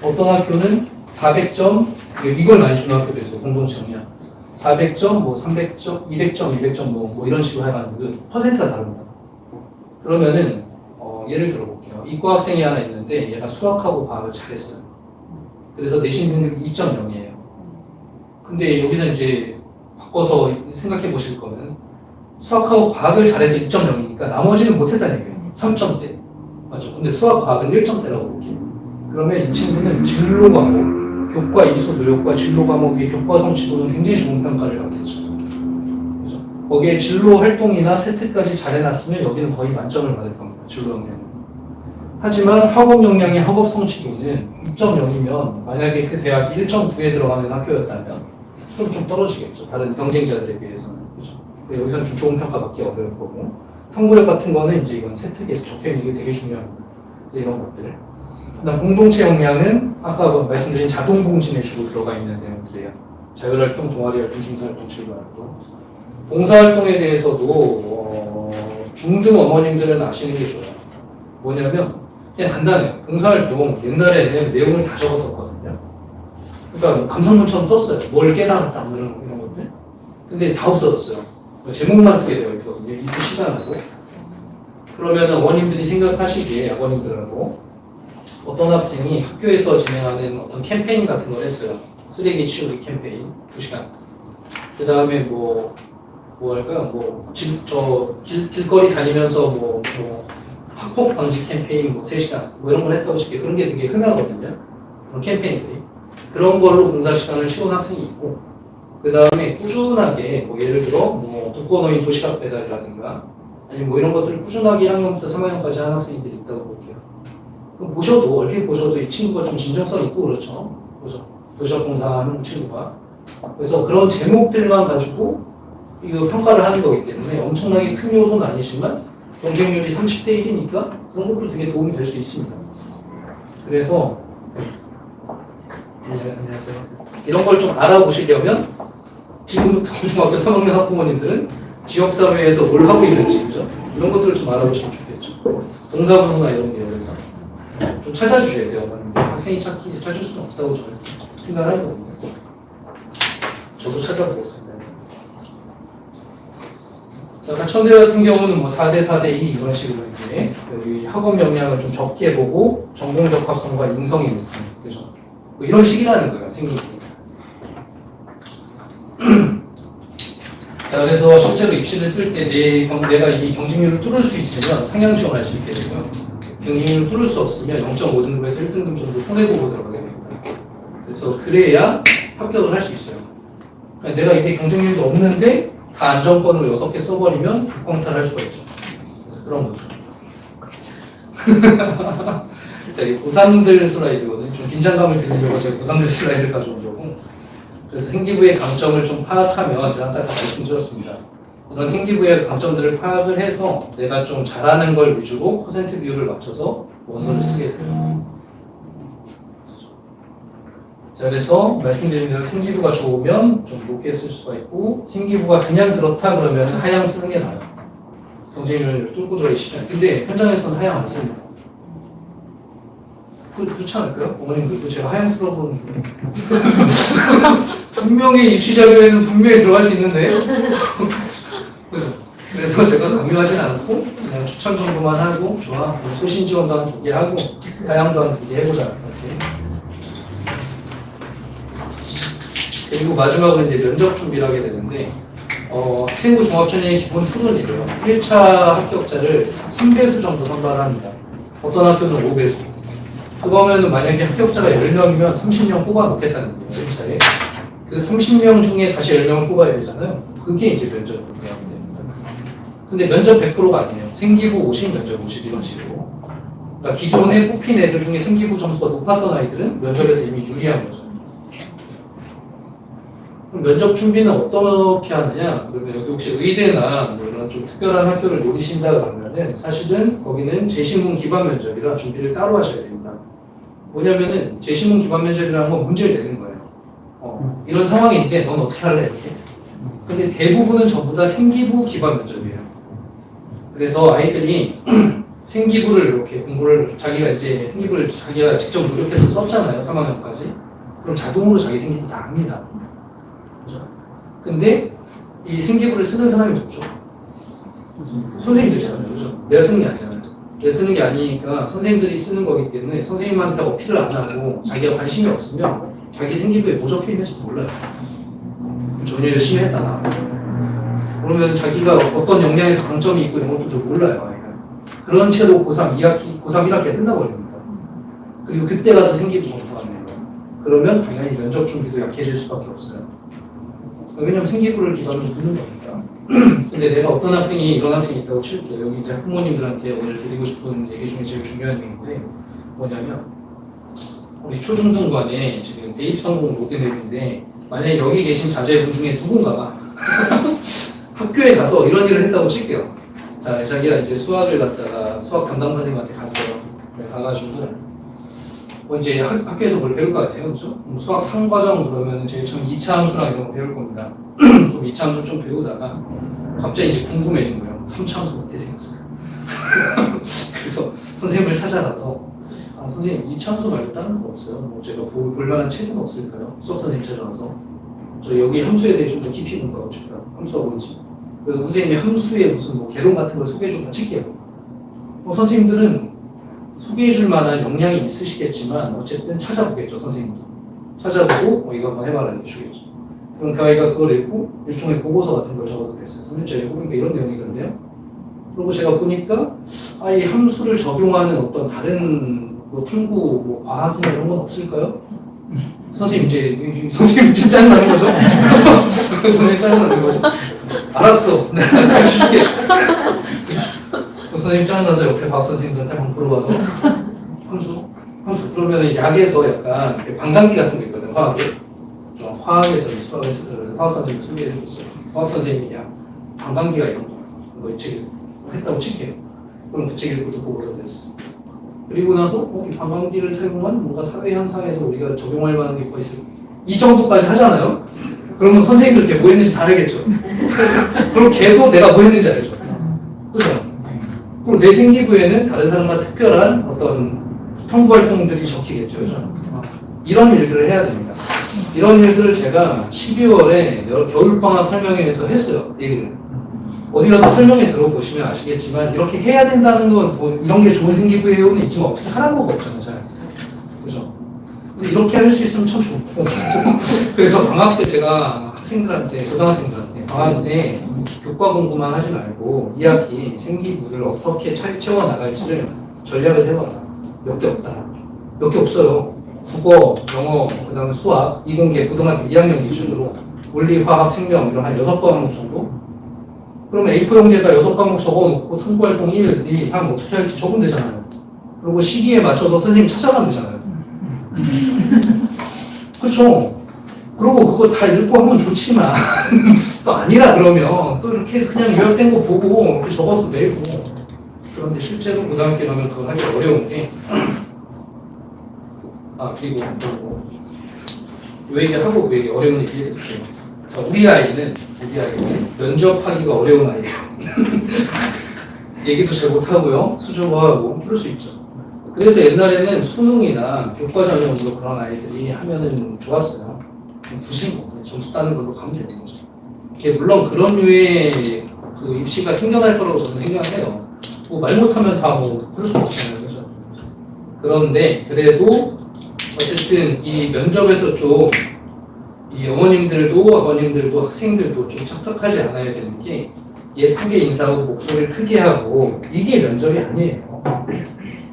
[SPEAKER 1] 어떤 학교는 400점, 이걸 많이 주는 학교도 있어요. 공동체 역량. 400점, 뭐 300점, 200점, 200점 뭐 이런 식으로 해가지고 퍼센트가 다릅니다. 그러면은 예를 들어볼게요. 이과 학생이 하나 있는데 얘가 수학하고 과학을 잘했어요. 그래서 내신 등급이 2.0이에요. 근데 여기서 이제 바꿔서 생각해 보실 거는 수학하고 과학을 잘해서 2.0이니까 나머지는 못했다는 얘기예요. 3점대. 맞죠? 근데 수학, 과학은 1점대라고 볼게요. 그러면 이 친구는 진로 과목, 교과 이수, 노력과 진로 과목의 교과 성취도는 굉장히 좋은 평가를 받겠죠. 그죠? 거기에 진로 활동이나 세트까지 잘해놨으면 여기는 거의 만점을 받을 겁니다. 진로 역량은. 하지만 학업 역량의 학업 성취도는 2.0이면 만약에 그 대학이 1.9에 들어가는 학교였다면 그럼 좀 떨어지겠죠. 다른 경쟁자들에 비해서는. 그죠? 여기서는 좀 좋은 평가 받기 어려울 거고. 탐구력 같은 거는 이제 이건 세특에서 적혀있는 게 되게 중요합니다. 이제 이런 것들. 그다음 공동체 역량은 아까 말씀드린 자동봉진에 주로 들어가 있는 내용들이에요. 자율활동, 동아리활동, 봉사활동, 진로활동. 봉사활동에 대해서도 중등 어머님들은 아시는 게 좋아요. 뭐냐면 그냥 간단해요. 봉사활동 옛날에는 내용을 다 적었었거든요. 그러니까 감상문처럼 썼어요. 뭘 깨달았다 뭐 이런 것들. 근데 다 없어졌어요. 제목만 쓰게 되어 있거든요. 이수 시간하고. 그러면 어머님들이 생각하시기에 아버님들하고 어떤 학생이 학교에서 진행하는 어떤 캠페인 같은 걸 했어요. 쓰레기 치우기 캠페인 2시간. 그 다음에 뭐 할까요? 길거리 다니면서 학폭 방지 캠페인 3시간 뭐 이런 걸 했다고 칠게요. 그런 게 되게 흔하거든요. 그런 캠페인들이. 그런 걸로 봉사 시간을 치운 학생이 있고, 그 다음에 꾸준하게 예를 들어 독거노인 도시락 배달이라든가 아니면 이런 것들을 꾸준하게 1학년부터 3학년까지 하는 학생들이 있다고 볼게요. 그럼 얼핏 보셔도 이 친구가 좀 진정성 있고 그렇죠. 도시락 봉사하는 친구가. 그래서 그런 제목들만 가지고 이거 평가를 하는 거기 때문에 엄청나게 큰 요소는 아니지만 경쟁률이 30대 1이니까 그런 것도 되게 도움이 될 수 있습니다. 그래서 안녕하세요. 이런 걸 좀 알아보시려면 지금부터 중학교 3학년 학부모님들은 지역사회에서 뭘 하고 있는지 이런 것들을 좀 알아보시면 좋겠죠. 동사구소나 이런 게 그래서 좀 찾아주셔야 돼요. 학생이 찾을 수는 없다고 저는 생각을 하거든요. 저도 찾아보겠습니다. 자, 가천대 같은 경우는 4대 4대 2 이런 식으로 이제 여기 학업 역량을 좀 적게 보고 전공 적합성과 인성이 높은 그죠? 이런 식이라는 거예요, 생기기. 자, 그래서 실제로 입시를 쓸 때 내가 이 경쟁률을 뚫을 수 있으면 상향 지원할 수 있게 되고요. 경쟁률을 뚫을 수 없으면 0.5등급에서 1등급 정도 손해보고 들어가게 됩니다. 그래서 그래야 합격을 할 수 있어요. 그러니까 내가 이게 경쟁률도 없는데 다 안정권으로 6개 써버리면 국광탈 할 수가 있죠. 그래서 그런 거죠. 자, 이 고3들 슬라이드거든요. 좀 긴장감을 드리려고 제가 고3들 슬라이드를 가져온 거고. 그래서 생기부의 강점을 좀 파악하면 제가 아까 다 말씀드렸습니다. 이런 생기부의 강점들을 파악을 해서 내가 좀 잘하는 걸 위주로 퍼센트 비율을 맞춰서 원서를 쓰게 돼요. 자, 그래서 말씀드린 대로 생기부가 좋으면 좀 높게 쓸 수가 있고 생기부가 그냥 그렇다 그러면 하향 쓰는 게 나아요. 경쟁률을 뚫고 들어가시면. 근데 현장에서는 하향 안 씁니다. 그렇지 않을까요? 어머님들도 제가 하향스러워 보는 중. 분명히 입시 자료에는 분명히 들어갈 수 있는데. 그죠? 그래서 제가 강요하진 않고 그냥 추천 정도만 하고 좋아. 소신 지원도 한 2개 하고 하향도 한 2개 해보자. 이렇게. 그리고 마지막으로 이제 면접 준비를 하게 되는데 학생부 종합전형의 기본 툴은 이래요. 1차 합격자를 3배수 정도 선발합니다. 어떤 학교는 5배수. 그거면은 만약에 합격자가 10명이면 30명 뽑아 놓겠다는 거예요. 1차에. 그 30명 중에 다시 10명을 뽑아야 되잖아요. 그게 이제 면접을 해야 됩니다. 근데 면접 100%가 아니에요. 생기부 50, 면접 50 이런 식으로. 그러니까 기존에 뽑힌 애들 중에 생기부 점수가 높았던 아이들은 면접에서 이미 유리한 거죠. 그럼 면접 준비는 어떻게 하느냐? 그러면 여기 혹시 의대나 뭐 이런 좀 특별한 학교를 노리신다 그러면은 사실은 거기는 재신문 기반 면접이라 준비를 따로 하셔야 됩니다. 뭐냐면은 재신문 기반 면접이라는 건 문제를 내는 거예요. 이런 상황인데 넌 어떻게 할래? 이렇게. 근데 대부분은 전부 다 생기부 기반 면접이에요. 그래서 아이들이 생기부를 이렇게 공부를 자기가 이제 생기부를 자기가 직접 노력해서 썼잖아요. 3학년까지. 그럼 자동으로 자기 생기부 다 압니다. 그죠? 근데 이 생기부를 쓰는 사람이 누구죠? 선생님들이잖아요. 그죠? 내가 쓰는 게 아니잖아요. 내가 쓰는 게 아니니까 선생님들이 쓰는 거기 때문에 선생님한테 어필을 안 하고 자기가 관심이 없으면 자기 생기부에 뭐 적혀 있는지 몰라요. 전혀 열심히 했다 나. 그러면 자기가 어떤 역량에서 강점이 있고 이런 것도 몰라요. 아이가. 그런 채로 고3 2학기, 고3 1학기가 끝나버립니다. 그리고 그때 가서 생기부 검토하는 거예요. 그러면 당연히 면접 준비도 약해질 수밖에 없어요. 왜냐면 생기부를 기반으로 듣는 거니까. 근데 내가 어떤 학생이 이런 학생이 있다고 칠게요. 여기 이제 학부모님들한테 오늘 드리고 싶은 얘기 중에 제일 중요한 얘기인데 뭐냐면 우리 초중등반에 지금 대입성공 로드맵인데 만약에 여기 계신 자제분 중에 누군가가 학교에 가서 이런 일을 했다고 칠게요. 자, 자기가 이제 수학을 갖다가 수학 담당 선생님한테 갔어요. 가가지고 이제 학교에서 뭘 배울 거 아니에요, 그죠? 수학 상과정 그러면 제일 처음 2차 함수랑 이런 거 배울 겁니다. 그럼 2차 함수 좀 배우다가 갑자기 이제 궁금해진 거예요. 3차 함수 어떻게 생겼을까? 그래서 선생님을 찾아가서 선생님 2차 함수 말고 다른 거 없어요? 뭐 제가 볼 만한 책은 없을까요? 수학 선생님 찾아가서 저 여기 함수에 대해 좀 더 깊이 공부하고 싶어요. 함수가 뭔지. 그래서 선생님이 함수에 무슨 뭐 개론 같은 걸 소개해 줬다 칠게요. 선생님들은 소개해줄 만한 역량이 있으시겠지만 어쨌든 찾아보겠죠. 선생님도 찾아보고 이거 한번 해봐라 이렇게 주겠죠. 그럼 그 아이가 그걸 읽고 일종의 보고서 같은 걸 적어서 그랬어요. 선생님 제가 읽어보니까 이런 내용이던데요. 그리고 제가 보니까 이 함수를 적용하는 어떤 다른 뭐 탐구, 뭐 과학이나 이런 건 없을까요? 선생님 이제 선생님 진짜 짜증나는 거죠? 선생님 짜증나는 거죠? 알았어, 내가 가르쳐줄게. 선생님 짜증나서 옆에 박 선생님들한테 막 물어봐서 함수 그러면 약에서 약간 방광기 같은 거 있거든. 화학에 좀 화학에서 수학에서 화학 선생님 소개해 줬어요. 화학 선생님이 야 방광기가 이런 거야. 너 이 책 했다고 칠게요. 그럼 그 책 읽고 또 보고서 됐어. 그리고 나서 이 방광기를 사용한 뭔가 사회 현상에서 우리가 적용할 만한 게 뭐가 있을까? 이 정도까지 하잖아요. 그러면 선생님들 걔 뭐 했는지 다 알겠죠. 그럼 걔도 내가 뭐 했는지 알죠. 그죠? 그리고 내 생기부에는 다른 사람과 특별한 어떤 탐구 활동들이 적히겠죠. 그죠? 이런 일들을 해야 됩니다. 이런 일들을 제가 12월에 겨울방학 설명회에서 했어요. 얘기를. 어디 가서 설명회 들어보시면 아시겠지만 이렇게 해야 된다는 건 뭐 이런 게 좋은 생기부에는 있지만 어떻게 하라고가 없잖아요. 잘. 그죠? 그래서 이렇게 할 수 있으면 참 좋고. 그래서 방학 때 제가 학생들한테, 고등학생들한테 방학 때 교과 공부만 하지 말고 2학기 생기부를 어떻게 채워나갈지를 전략을 세워라. 몇 개 없다. 몇 개 없어요. 국어, 영어, 그 다음에 수학, 이공계, 고등학교 2학년 기준으로 물리, 화학, 생명 이런 한 6과목 정도 그러면 A4 용지에다 6과목 적어놓고 통보활동 1, 2, 3 어떻게 할지 적으면 되잖아요. 그리고 시기에 맞춰서 선생님 찾아가면 되잖아요. 그렇죠? 그리고 그거 다 읽고 하면 좋지만 또 아니라 그러면 또 이렇게 그냥 요약된 거 보고 이렇게 적어서 내고. 그런데 실제로 고등학교 가면 그거 하기 어려운 게 그리고 요 얘기하고 그 얘기 어려운 얘기 해줄게요. 자, 우리 아이는 면접하기가 어려운 아이예요. 얘기도 잘 못하고요. 수줍어하고 그럴 수 있죠. 그래서 옛날에는 수능이나 교과 전형으로 그런 아이들이 하면은 좋았어요. 굳이 뭐 점수 따는 걸로 가면 되는 거죠. 물론 그런 류의 그 입시가 생겨날 거라고 저는 생각을 해요. 뭐 말 못하면 다 뭐 그럴 수 없잖아요. 그죠? 그런데 그래도 어쨌든 이 면접에서 좀 이 어머님들도 아버님들도 학생들도 좀 착각하지 않아야 되는 게 예쁘게 인사하고 목소리를 크게 하고 이게 면접이 아니에요.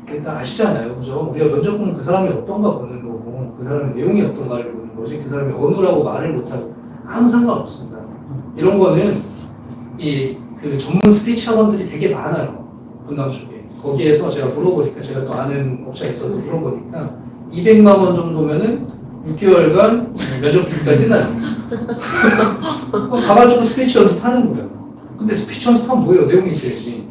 [SPEAKER 1] 그러니까 아시잖아요. 그죠? 우리가 면접 보면 그 사람이 어떤가 보는 거고 그 사람의 내용이 어떤가를 보는 거지 그 사람이 어느라고 말을 못하고 아무 상관없습니다. 이런 거는 그 전문 스피치 학원들이 되게 많아요. 분당 쪽에. 거기에서 제가 물어보니까 제가 또 아는 업체가 있어서 물어보니까 200만 원 정도면은 6개월간 면접 준비가 끝나요. 가가지고 스피치 연습하는 거예요. 근데 스피치 연습하면 뭐예요? 내용이 있어야지.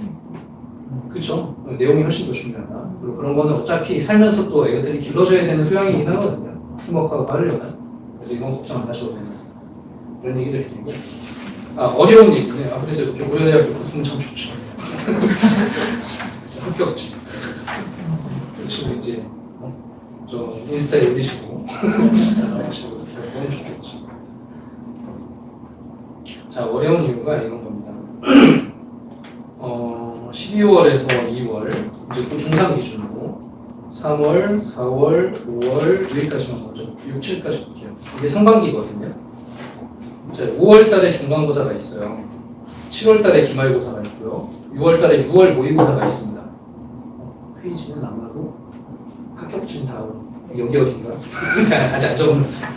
[SPEAKER 1] 그쵸? 내용이 훨씬 더 중요하다. 그리고 그런 거는 어차피 살면서 또 애들이 길러져야 되는 소양이긴 하거든요. 팀워크하고 하려면. 그래서 이건 걱정 안 하셔도 되는 그런 얘기를 드리고. 어려운 얘기는, 그래서 이렇게 고려대학교 붙으면 참 좋죠. 합격지. 그렇죠, 이제. 저 인스타에 올리시고 잘하시고 너무 좋겠죠. 자, 어려운 이유가 이런 겁니다. 12월에서 2월 이제 또 중3 기준으로 3월, 4월, 5월 여기까지만 보죠. 6, 7까지 볼게요. 이게 상반기거든요. 자, 5월 달에 중간고사가 있어요. 7월 달에 기말고사가 있고요. 6월 달에 6월 모의고사가 있습니다. 페이지는 아마도 합격증 다음 여기 어딘가? 아직 안 적어놨어요.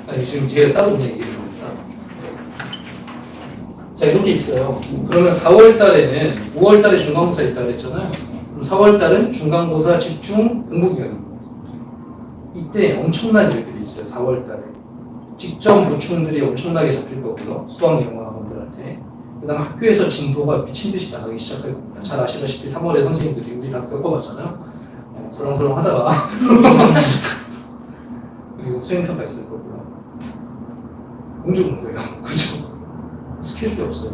[SPEAKER 1] 아니 지금 제가 따로 그냥 얘기를 합니다. 자 이렇게 있어요. 그러면 4월 달에는 5월 달에 중간고사 있다고 했잖아요. 4월 달은 중간고사 집중 공부기간입니다. 이때 엄청난 일들이 있어요. 4월 달에 직접 보충들이 엄청나게 잡힐 거고요. 수학 영어 학원들한테. 그 다음 학교에서 진도가 미친 듯이 나가기 시작할 겁니다. 잘 아시다시피 3월에 선생님들이 우리 다 겪어봤잖아요. 설렁설렁 하다가 그리고 수행평가 있을 거고요. 공주공부예요. 그죠? 스케줄이 없어요.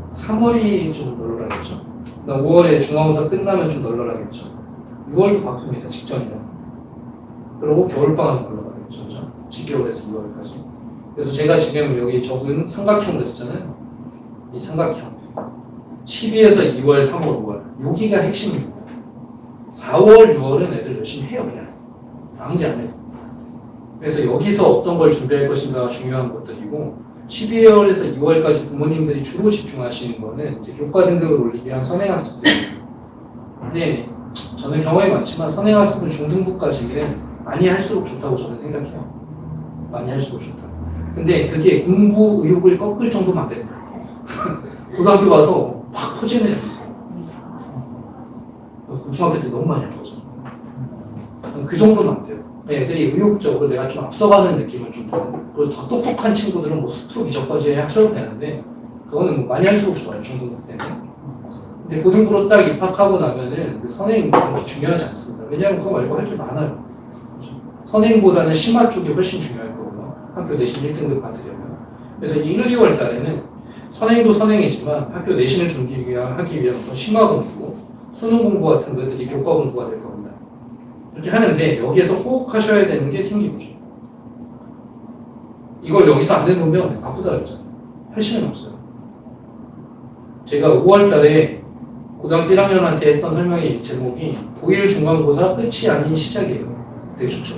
[SPEAKER 1] 3월이 좀 널널하겠죠. 5월에 중간고사 끝나면 좀 널널하겠죠. 6월도 바쁩니다. 직전이라. 그리고 겨울방학이 널널하겠죠. 그죠? 12월에서 6월까지. 그래서 제가 지금 여기 적은 삼각형들 있잖아요. 이 삼각형. 12에서 2월, 3월, 5월. 여기가 핵심입니다. 4월, 6월은 애들 열심히 해요, 그냥. 아무리 안 해요. 그래서 여기서 어떤 걸 준비할 것인가가 중요한 것들이고, 12월에서 2월까지 부모님들이 주로 집중하시는 거는 이제 교과 등급을 올리기 위한 선행학습들이에요. 근데 저는 경험이 많지만 선행학습은 중등부까지는 많이 할수록 좋다고 저는 생각해요. 많이 할수록 좋다. 근데 그게 공부 의욕을 꺾을 정도면 안 된다. 고등학교 가서 팍 퍼지는 애들이 있어요. 중학교 때 너무 많이 한 거죠. 그 정도는 안 돼요. 애들이 의욕적으로 내가 좀 앞서가는 느낌을 좀 드는. 그리고 더 똑똑한 친구들은 뭐 수투 기적까지 하셔도 되는데 그거는 뭐 많이 할수록 좋아요. 중등부 때는. 근데 고등부로 딱 입학하고 나면은 그 선행이 그렇게 중요하지 않습니다. 왜냐하면 그거 말고 할 게 많아요. 그렇죠? 선행보다는 심화 쪽이 훨씬 중요할 거고요. 학교 내신 1등급 받으려면. 그래서 1, 2월 달에는 선행도 선행이지만 학교 내신을 준비하기 위한 어떤 심화 공부, 수능 공부 같은 것들이 교과 공부가 될 겁니다. 이렇게 하는데 여기에서 꼭 하셔야 되는 게 생기부죠. 이걸 여기서 안 해놓으면 바쁘다 그랬잖아요. 할 시간이 없어요. 제가 5월 달에 고등학교 1학년한테 했던 설명의 제목이 고1 중간고사 끝이 아닌 시작이에요. 되게 좋죠.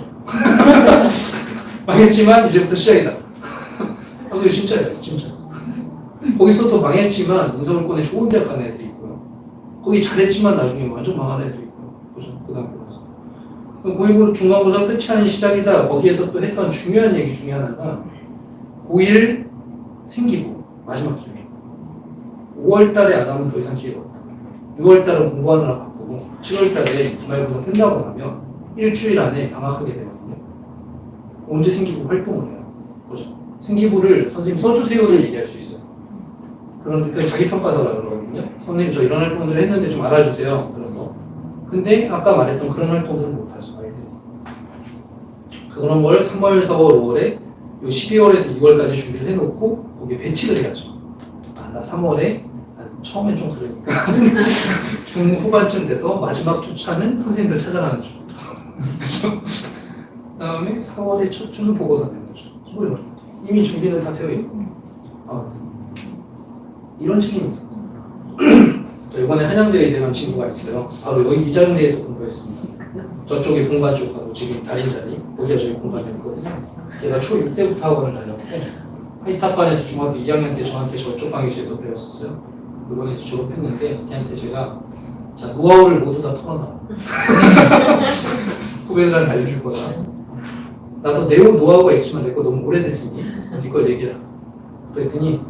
[SPEAKER 1] 망했지만 이제부터 시작이다. 이거 진짜예요. 진짜. 거기서 또 망했지만 인서울권에 좋은 대학 가는 애들이 있고요. 거기 잘했지만 나중에 완전 망한 애들이 있고요. 그죠? 고등학교에서. 고1 중간고사 끝이 아닌 시작이다. 거기에서 또 했던 중요한 얘기 중에 하나가 고1 생기부 마지막 기회. 5월 달에 안 하면 더 이상 기회가 없다. 6월 달은 공부하느라 바쁘고 7월 달에 기말고사 끝나고 나면 일주일 안에 방학하게 되거든요. 언제 생기부 활동을 해요. 그죠? 생기부를 선생님 써주세요를 얘기할 수 있어요. 그런데 그 자기평가서라고 그러거든요. 선생님 저 이런 활동들을 했는데 좀 알아주세요. 그런 거. 근데 아까 말했던 그런 활동들은 못하죠. 그런 걸 3월, 4월, 5월에 12월에서 2월까지 준비를 해놓고 거기에 배치를 해야죠. 나 3월에 처음엔 좀 그러니까 중후반쯤 돼서 마지막 주차는 선생님들 찾아가는 중. 그죠? 그 다음에 4월에 첫 주는 보고서 내는 거죠. 뭐 이런. 이미 준비는 다 되어 있고. 이런 식입니다. 이번에 한양대에 대한 친구가 있어요. 바로 여기 이자용대에서 공부했습니다. 저쪽이 공반 쪽하고 지금 달인 자리, 여기가 저희 공반이었거든요. 얘가 초6 때부터 학원을 다녔고 하이탑반에서 중학교 2학년 때 저한테 저쪽 강의실에서 배웠었어요. 이번에 이제 졸업했는데 걔한테 제가 자 노하우를 모두 다 털어놔. 후배들한테 알려줄 거다. 나도 내용 노하우가 있지만 내 거 너무 오래됐으니 네 걸 얘기해라. 그랬더니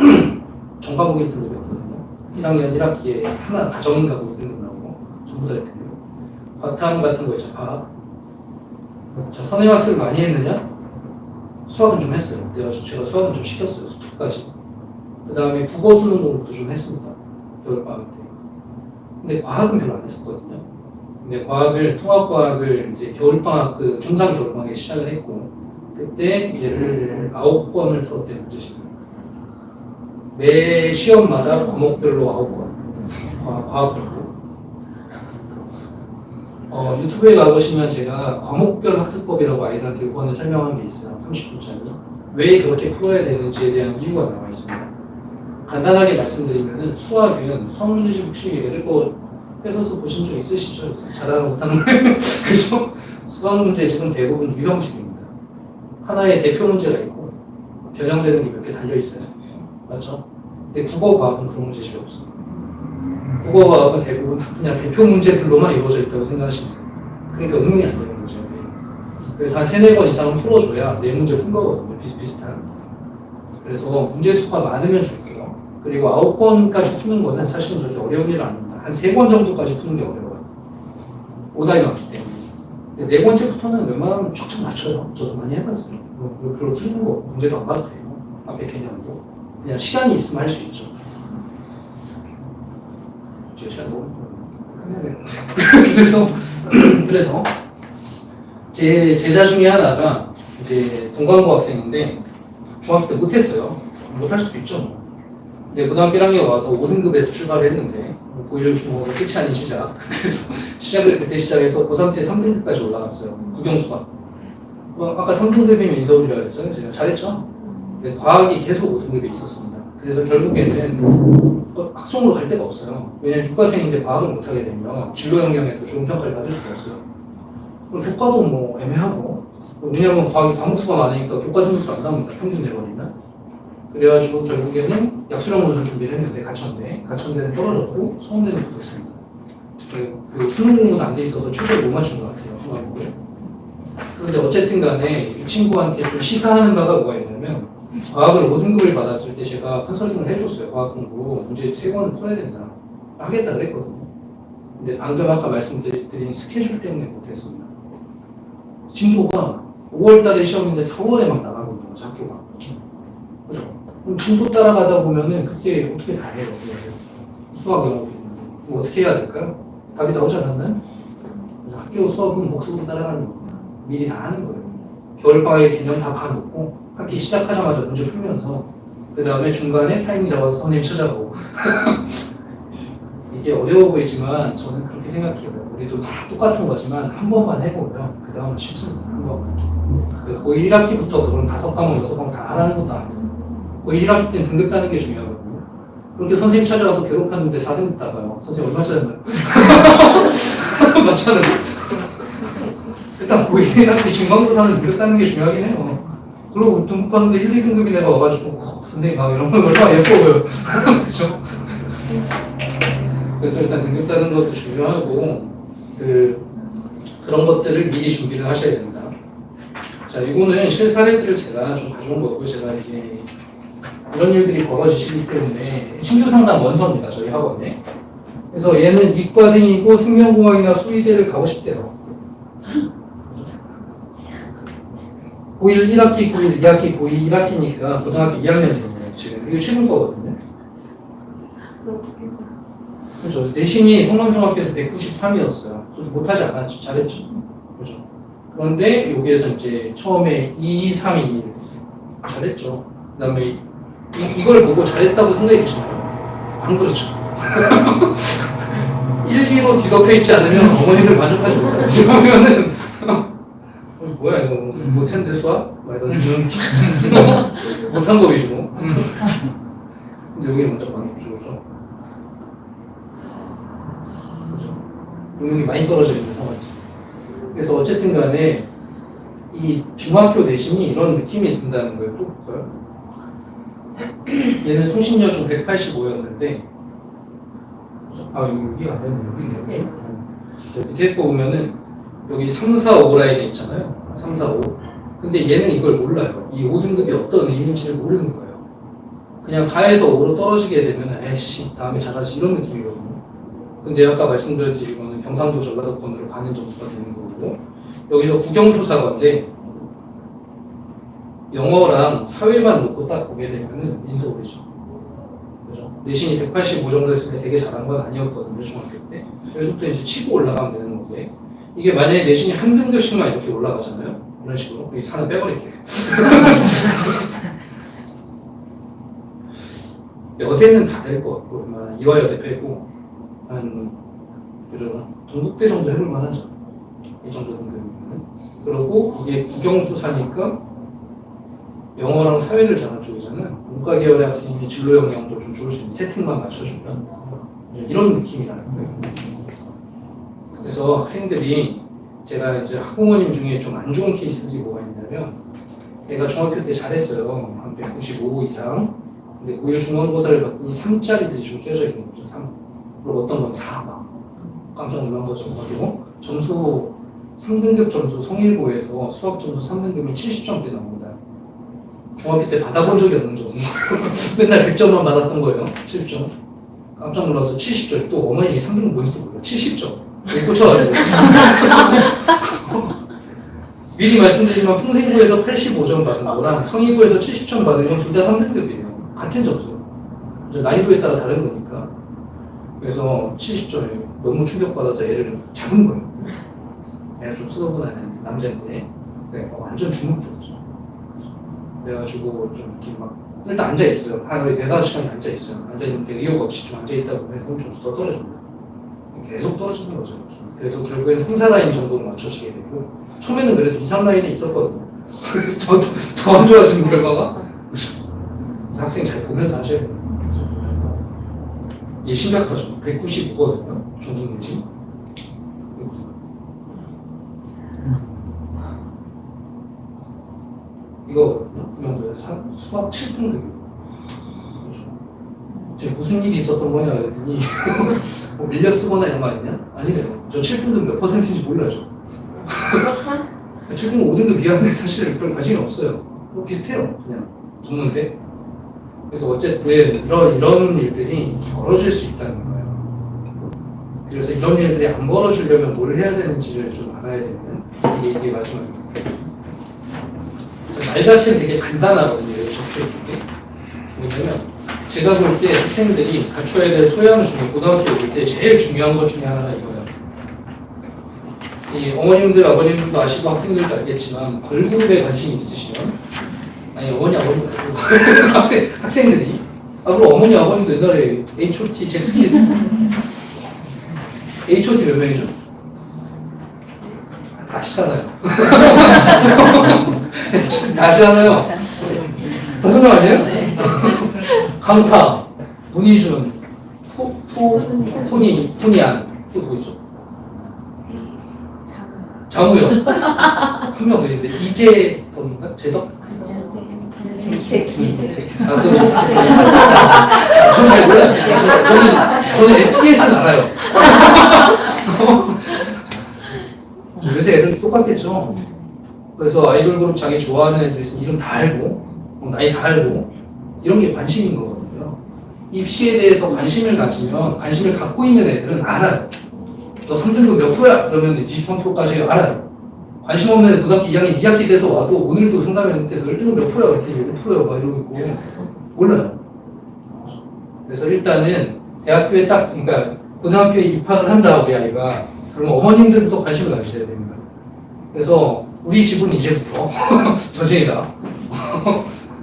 [SPEAKER 1] 전과목이 등급이었거든요. 1학년 1학기에 하나 가정인가 보고 등급 나오고 전부 다 이렇게 과탐 같은 거 있죠. 과학. 자, 선행학습을 많이 했느냐? 수학은 좀 했어요. 제가 수학은 좀 시켰어요. 수투까지. 그 다음에 국어 수능 공부도 좀 했습니다. 겨울방학 때. 근데 과학은 별로 안 했었거든요. 근데 통합과학을 이제 겨울방학, 중상 겨울방학에 시작을 했고, 그때 얘를 9권을 풀었대요, 문제집을. 매 시험마다 과목별로 9권. 과학별로. 유튜브에 가보시면 제가 과목별 학습법이라고 아이들한테 요번에 설명한 게 있어요. 30분짜리. 왜 그렇게 풀어야 되는지에 대한 이유가 나와 있습니다. 간단하게 말씀드리면은 수학은 수학 문제집 혹시 애들 거 뺏어서 보신 적 있으시죠? 잘하는 못하는 거. 그죠? 수학 문제집은 대부분 유형식입니다. 하나의 대표 문제가 있고 변형되는 게 몇 개 달려 있어요. 맞죠? 근데 국어 과학은 그런 문제집이 없어요. 국어 과학은 대부분 그냥 대표 문제들로만 이루어져 있다고 생각하시면 돼요. 그러니까 응용이 안 되는 거죠. 그래서 한 3-4번 이상은 풀어줘야 4문제 푼 거거든요. 비슷비슷한. 그래서 문제 수가 많으면 좋고요. 그리고 9권까지 푸는 거는 사실은 그렇게 어려운 일은 아닙니다. 한 3권 정도까지 푸는 게 어려워요. 오답이 많기 때문에. 근데 4번째부터는 웬만하면 쫙쫙 맞춰요. 저도 많이 해봤어요. 별로 틀리는 거 문제도 안 봐도 돼요. 앞에 개념도. 그냥 시간이 있으면 할 수 있죠. 시간 너무 그래서 제 제자 중에 하나가 이제 동광고 학생인데 중학교 때 못했어요. 못할 수도 있죠. 근데 고등학교 1학년 와서 5등급에서 출발을 했는데 고1 중국어가 끝이 아닌 시작. 그래서 시작을 그때 시작해서 고3 때 3등급까지 올라갔어요. 국영수가. 아까 3등급이면 인서울이라고 했잖아요. 제가 잘했죠. 근데 과학이 계속 5등급에 있었습니다. 그래서 결국에는 학종으로 갈 데가 없어요. 왜냐면 교과생인데 과학을 못하게 되면 진로 영역에서 좋은 평가를 받을 수가 없어요. 그리고 교과도 뭐 애매하고, 왜냐면 과학이 과목수가 많으니까 교과 등급도 안 나옵니다. 평균 내버리면. 그래가지고 결국에는 약수령 논술 준비를 했는데 가천대는 떨어졌고 수험대는 붙었습니다. 그 수능 공부도 안 돼 있어서 최저에 못 맞춘 것 같아요. 수학을. 그런데 어쨌든 간에 이 친구한테 좀 시사하는 바가 뭐가 있냐면 과학을 5등급을 받았을 때 제가 컨설팅을 해줬어요. 과학 공부 문제 3권을 풀어야 된다. 하겠다 그랬거든요. 근데 방금 아까 말씀드린 스케줄 때문에 못했습니다. 진도가 5월달에 시험인데 4월에 막 나가거든요. 학교가. 그죠? 그럼 진도 따라가다 보면은 그때 어떻게 다 해요? 수학 영어도 있는데 뭐 어떻게 해야 될까요? 답이 나오지 않았나요? 학교 수업은 복습으로 따라가는 겁니다. 미리 다 하는 거예요. 겨울방학에 개념 다 봐놓고 학기 시작하자마자 문제 풀면서 그 다음에 중간에 타이밍 잡아서 선생님 찾아가고 이게 어려워 보이지만 저는 그렇게 생각해요. 우리도 다 똑같은 거지만 한 번만 해보면 그 다음은 쉽습니다. 한 번만. 고1 1학기부터 그걸 5과목, 6과목 다 하라는 것도 아니에요. 고1 1학기 때는 등급 따는 게 중요하거든요. 그렇게 선생님 찾아가서 괴롭혔는데 4등급 따가요. 선생님 얼마 짜증나요? 맞잖아요. 일단 고1 1학기 중간고사는 등급 따는 게 중요하긴 해요. 그리고 등급하는데 1, 2등급인 애가 와가지고 선생님 막 이런 거 얼마나 예뻐 보여. 그죠? 그래서 일단 등급 따는 것도 중요하고 그런 것들을 미리 준비를 하셔야 된다. 자, 이거는 실사례들을 제가 좀 가져온 거고 제가 이제 이런 일들이 벌어지시기 때문에 신규 상담 원서입니다. 저희 학원에. 그래서 얘는 이과생이고 생명공학이나 수의대를 가고 싶대요. 고1 1학기, 고1 2학기, 고2 1학기니까 고등학교 2학년생이에요. 지금 이거 최근 거거든요. 그렇죠. 내신이 성남중학교에서 193이었어요. 좀 못하지 않았죠. 잘했죠. 그렇죠. 그런데 여기에서 이제 처음에 2, 3, 2 잘했죠. 그 다음에 이걸 보고 잘했다고 생각이 드시나요? 안 그렇죠. 1, 2로 뒤덮여 있지 않으면 어머니들 만족하지 못해요. 그러면은 뭐야 이거 못했는데 수학? 막 이런 못한 거 위주고. 근데 여기 먼저 망했죠. 그죠? 능력이 많이 떨어져 있는 상황이죠. 그래서 어쨌든 간에 이 중학교 내신이 이런 느낌이 든다는 거예요. 또 볼까요? 얘는 송신여중 185였는데 여기 안에 여기네요. 밑에 거 보면은 여기 3, 4, 5 라인에 있잖아요. 3, 4, 5. 근데 얘는 이걸 몰라요. 이 5등급이 어떤 의미인지를 모르는 거예요. 그냥 4에서 5로 떨어지게 되면 에이씨 다음에 잘하지 이런 느낌이거든요. 근데 아까 말씀드렸듯이 이거는 경상도 전라도권으로 가는 점수가 되는 거고 여기서 국영수사관인데 영어랑 사회만 놓고 딱 보게 되면은 인서울이죠. 그죠? 내신이 185 정도 했을 때 되게 잘한 건 아니었거든요, 중학교 때. 그래서부터 이제 치고 올라가면 되는 건데 이게 만약에 내신이 한 등급씩만 이렇게 올라가잖아요. 이런 식으로. 이 산을 빼버릴게요. 여대는 다 될 것 같고 이화여대 빼고 한 그죠? 동국대 정도 해볼 만하죠. 이 정도 등급이면. 그리고 이게 국영수사니까 영어랑 사회를 잘하는 쪽이잖아요. 문과 계열의 학생이 진로 영향도 좀 좋을 수 있는 세팅만 맞춰주면 이런 느낌이라는 거예요. 그래서 학생들이 제가 이제 학부모님 중에 좀 안 좋은 케이스들이 뭐가 있냐면 얘가 중학교 때 잘했어요. 한 195 이상. 근데 고1 중간고사를 봤더니 3짜리들이 좀 껴져 있는 거죠. 3. 그리고 어떤 건 4. 막 깜짝 놀란 거죠. 가지고 점수 3등급 점수 성일고에서 수학 점수 3등급이 70점대 나옵니다. 중학교 때 받아본 적이 없는 점. 맨날 100점만 받았던 거예요. 70점. 깜짝 놀라서 70점. 또 어머니 3등급 뭔지도 몰라. 70점. 왜 꽂혀가지고. 미리 말씀드리지만 평생고에서 85점 받은 거랑 성인고에서 70점 받은 건 둘 다 3등급이에요. 같은 점수. 난이도에 따라 다른 거니까. 그래서 70점에 너무 충격받아서 애를 잡은 거예요. 애가 좀 수업은 아닌데 남자인데 완전 주눅들었죠. 그래가지고 좀 이렇게 막 일단 앉아있어요. 한 4-5시간이 앉아있어요. 앉아있는데 의욕 없이 좀 앉아있다 보면 그럼 점수 더 떨어집니다. 계속 떨어지는 거죠. 이렇게. 그래서 결국엔 3-4라인 정도로 맞춰지게 되고 처음에는 그래도 2-3라인에 있었거든요. 더 안 좋아지는 결과가 그래서 학생 잘 보면서 하셔야 돼요. 그래서 얘 심각하죠. 195거든요. 중등급이. 이거거든요. 국영수에서 수학 7등급이에요. 그렇죠. 지금 무슨 일이 있었던 거냐 그랬더니 뭐 밀려 쓰거나 이런 거 아니냐? 아니래요. 저 7등급 몇 %인지 몰라죠. 7등급 5등급 이하인데 사실 별 관심이 없어요. 뭐 비슷해요. 그냥 적는데. 그래서 어쨌든 이런 일들이 벌어질 수 있다는 거예요. 그래서 이런 일들이 안 벌어지려면 뭘 해야 되는지를 좀 알아야 되는 이게 마지막입니다. 말 자체는 되게 간단하거든요. 여기 적혀있는 게. 뭐냐면 제가 볼 때 학생들이 갖춰야 될 소양 중에 고등학교 올 때 제일 중요한 것 중에 하나가 이거예요. 이 어머님들, 아버님들도 아시고 학생들도 알겠지만 걸그룹에 관심이 있으시면 아니 어머니, 아버님 말고 학생들이 그리고 어머니, 아버님도 옛날에 H.O.T, 잭스키스 H.O.T 몇 명이죠? 다 아시잖아요. 다 아시잖아요. 5명 아니에요? 강타, 문희준, 토니안, 또 누구 있죠? 장우혁. 한 명 더 있는데 이재덕인가? 재덕? 그건 저는 잘 몰라요. 저는 SBS는 알아요. 요새 애들 똑같겠죠. 그래서 아이돌 그룹 자기 좋아하는 애들 있으면 이름 다 알고 나이 다 알고 이런 게 관심인 거거든요. 입시에 대해서 관심을 가지면 관심을 갖고 있는 애들은 알아요. 너 3등급 몇 프로야? 그러면 23%까지 알아요. 관심 없는 애 고등학교 2학년 2학기 돼서 와도 오늘도 상담했는데 너 1등급 몇 프로야? 그랬더니 5%야 막 이러고 있고 몰라요. 그래서 일단은 대학교에 딱 그러니까 고등학교에 입학을 한다 우리 아이가 그러면 어머님들부터 관심을 가지셔야 됩니다. 그래서 우리 집은 이제부터 전쟁이다.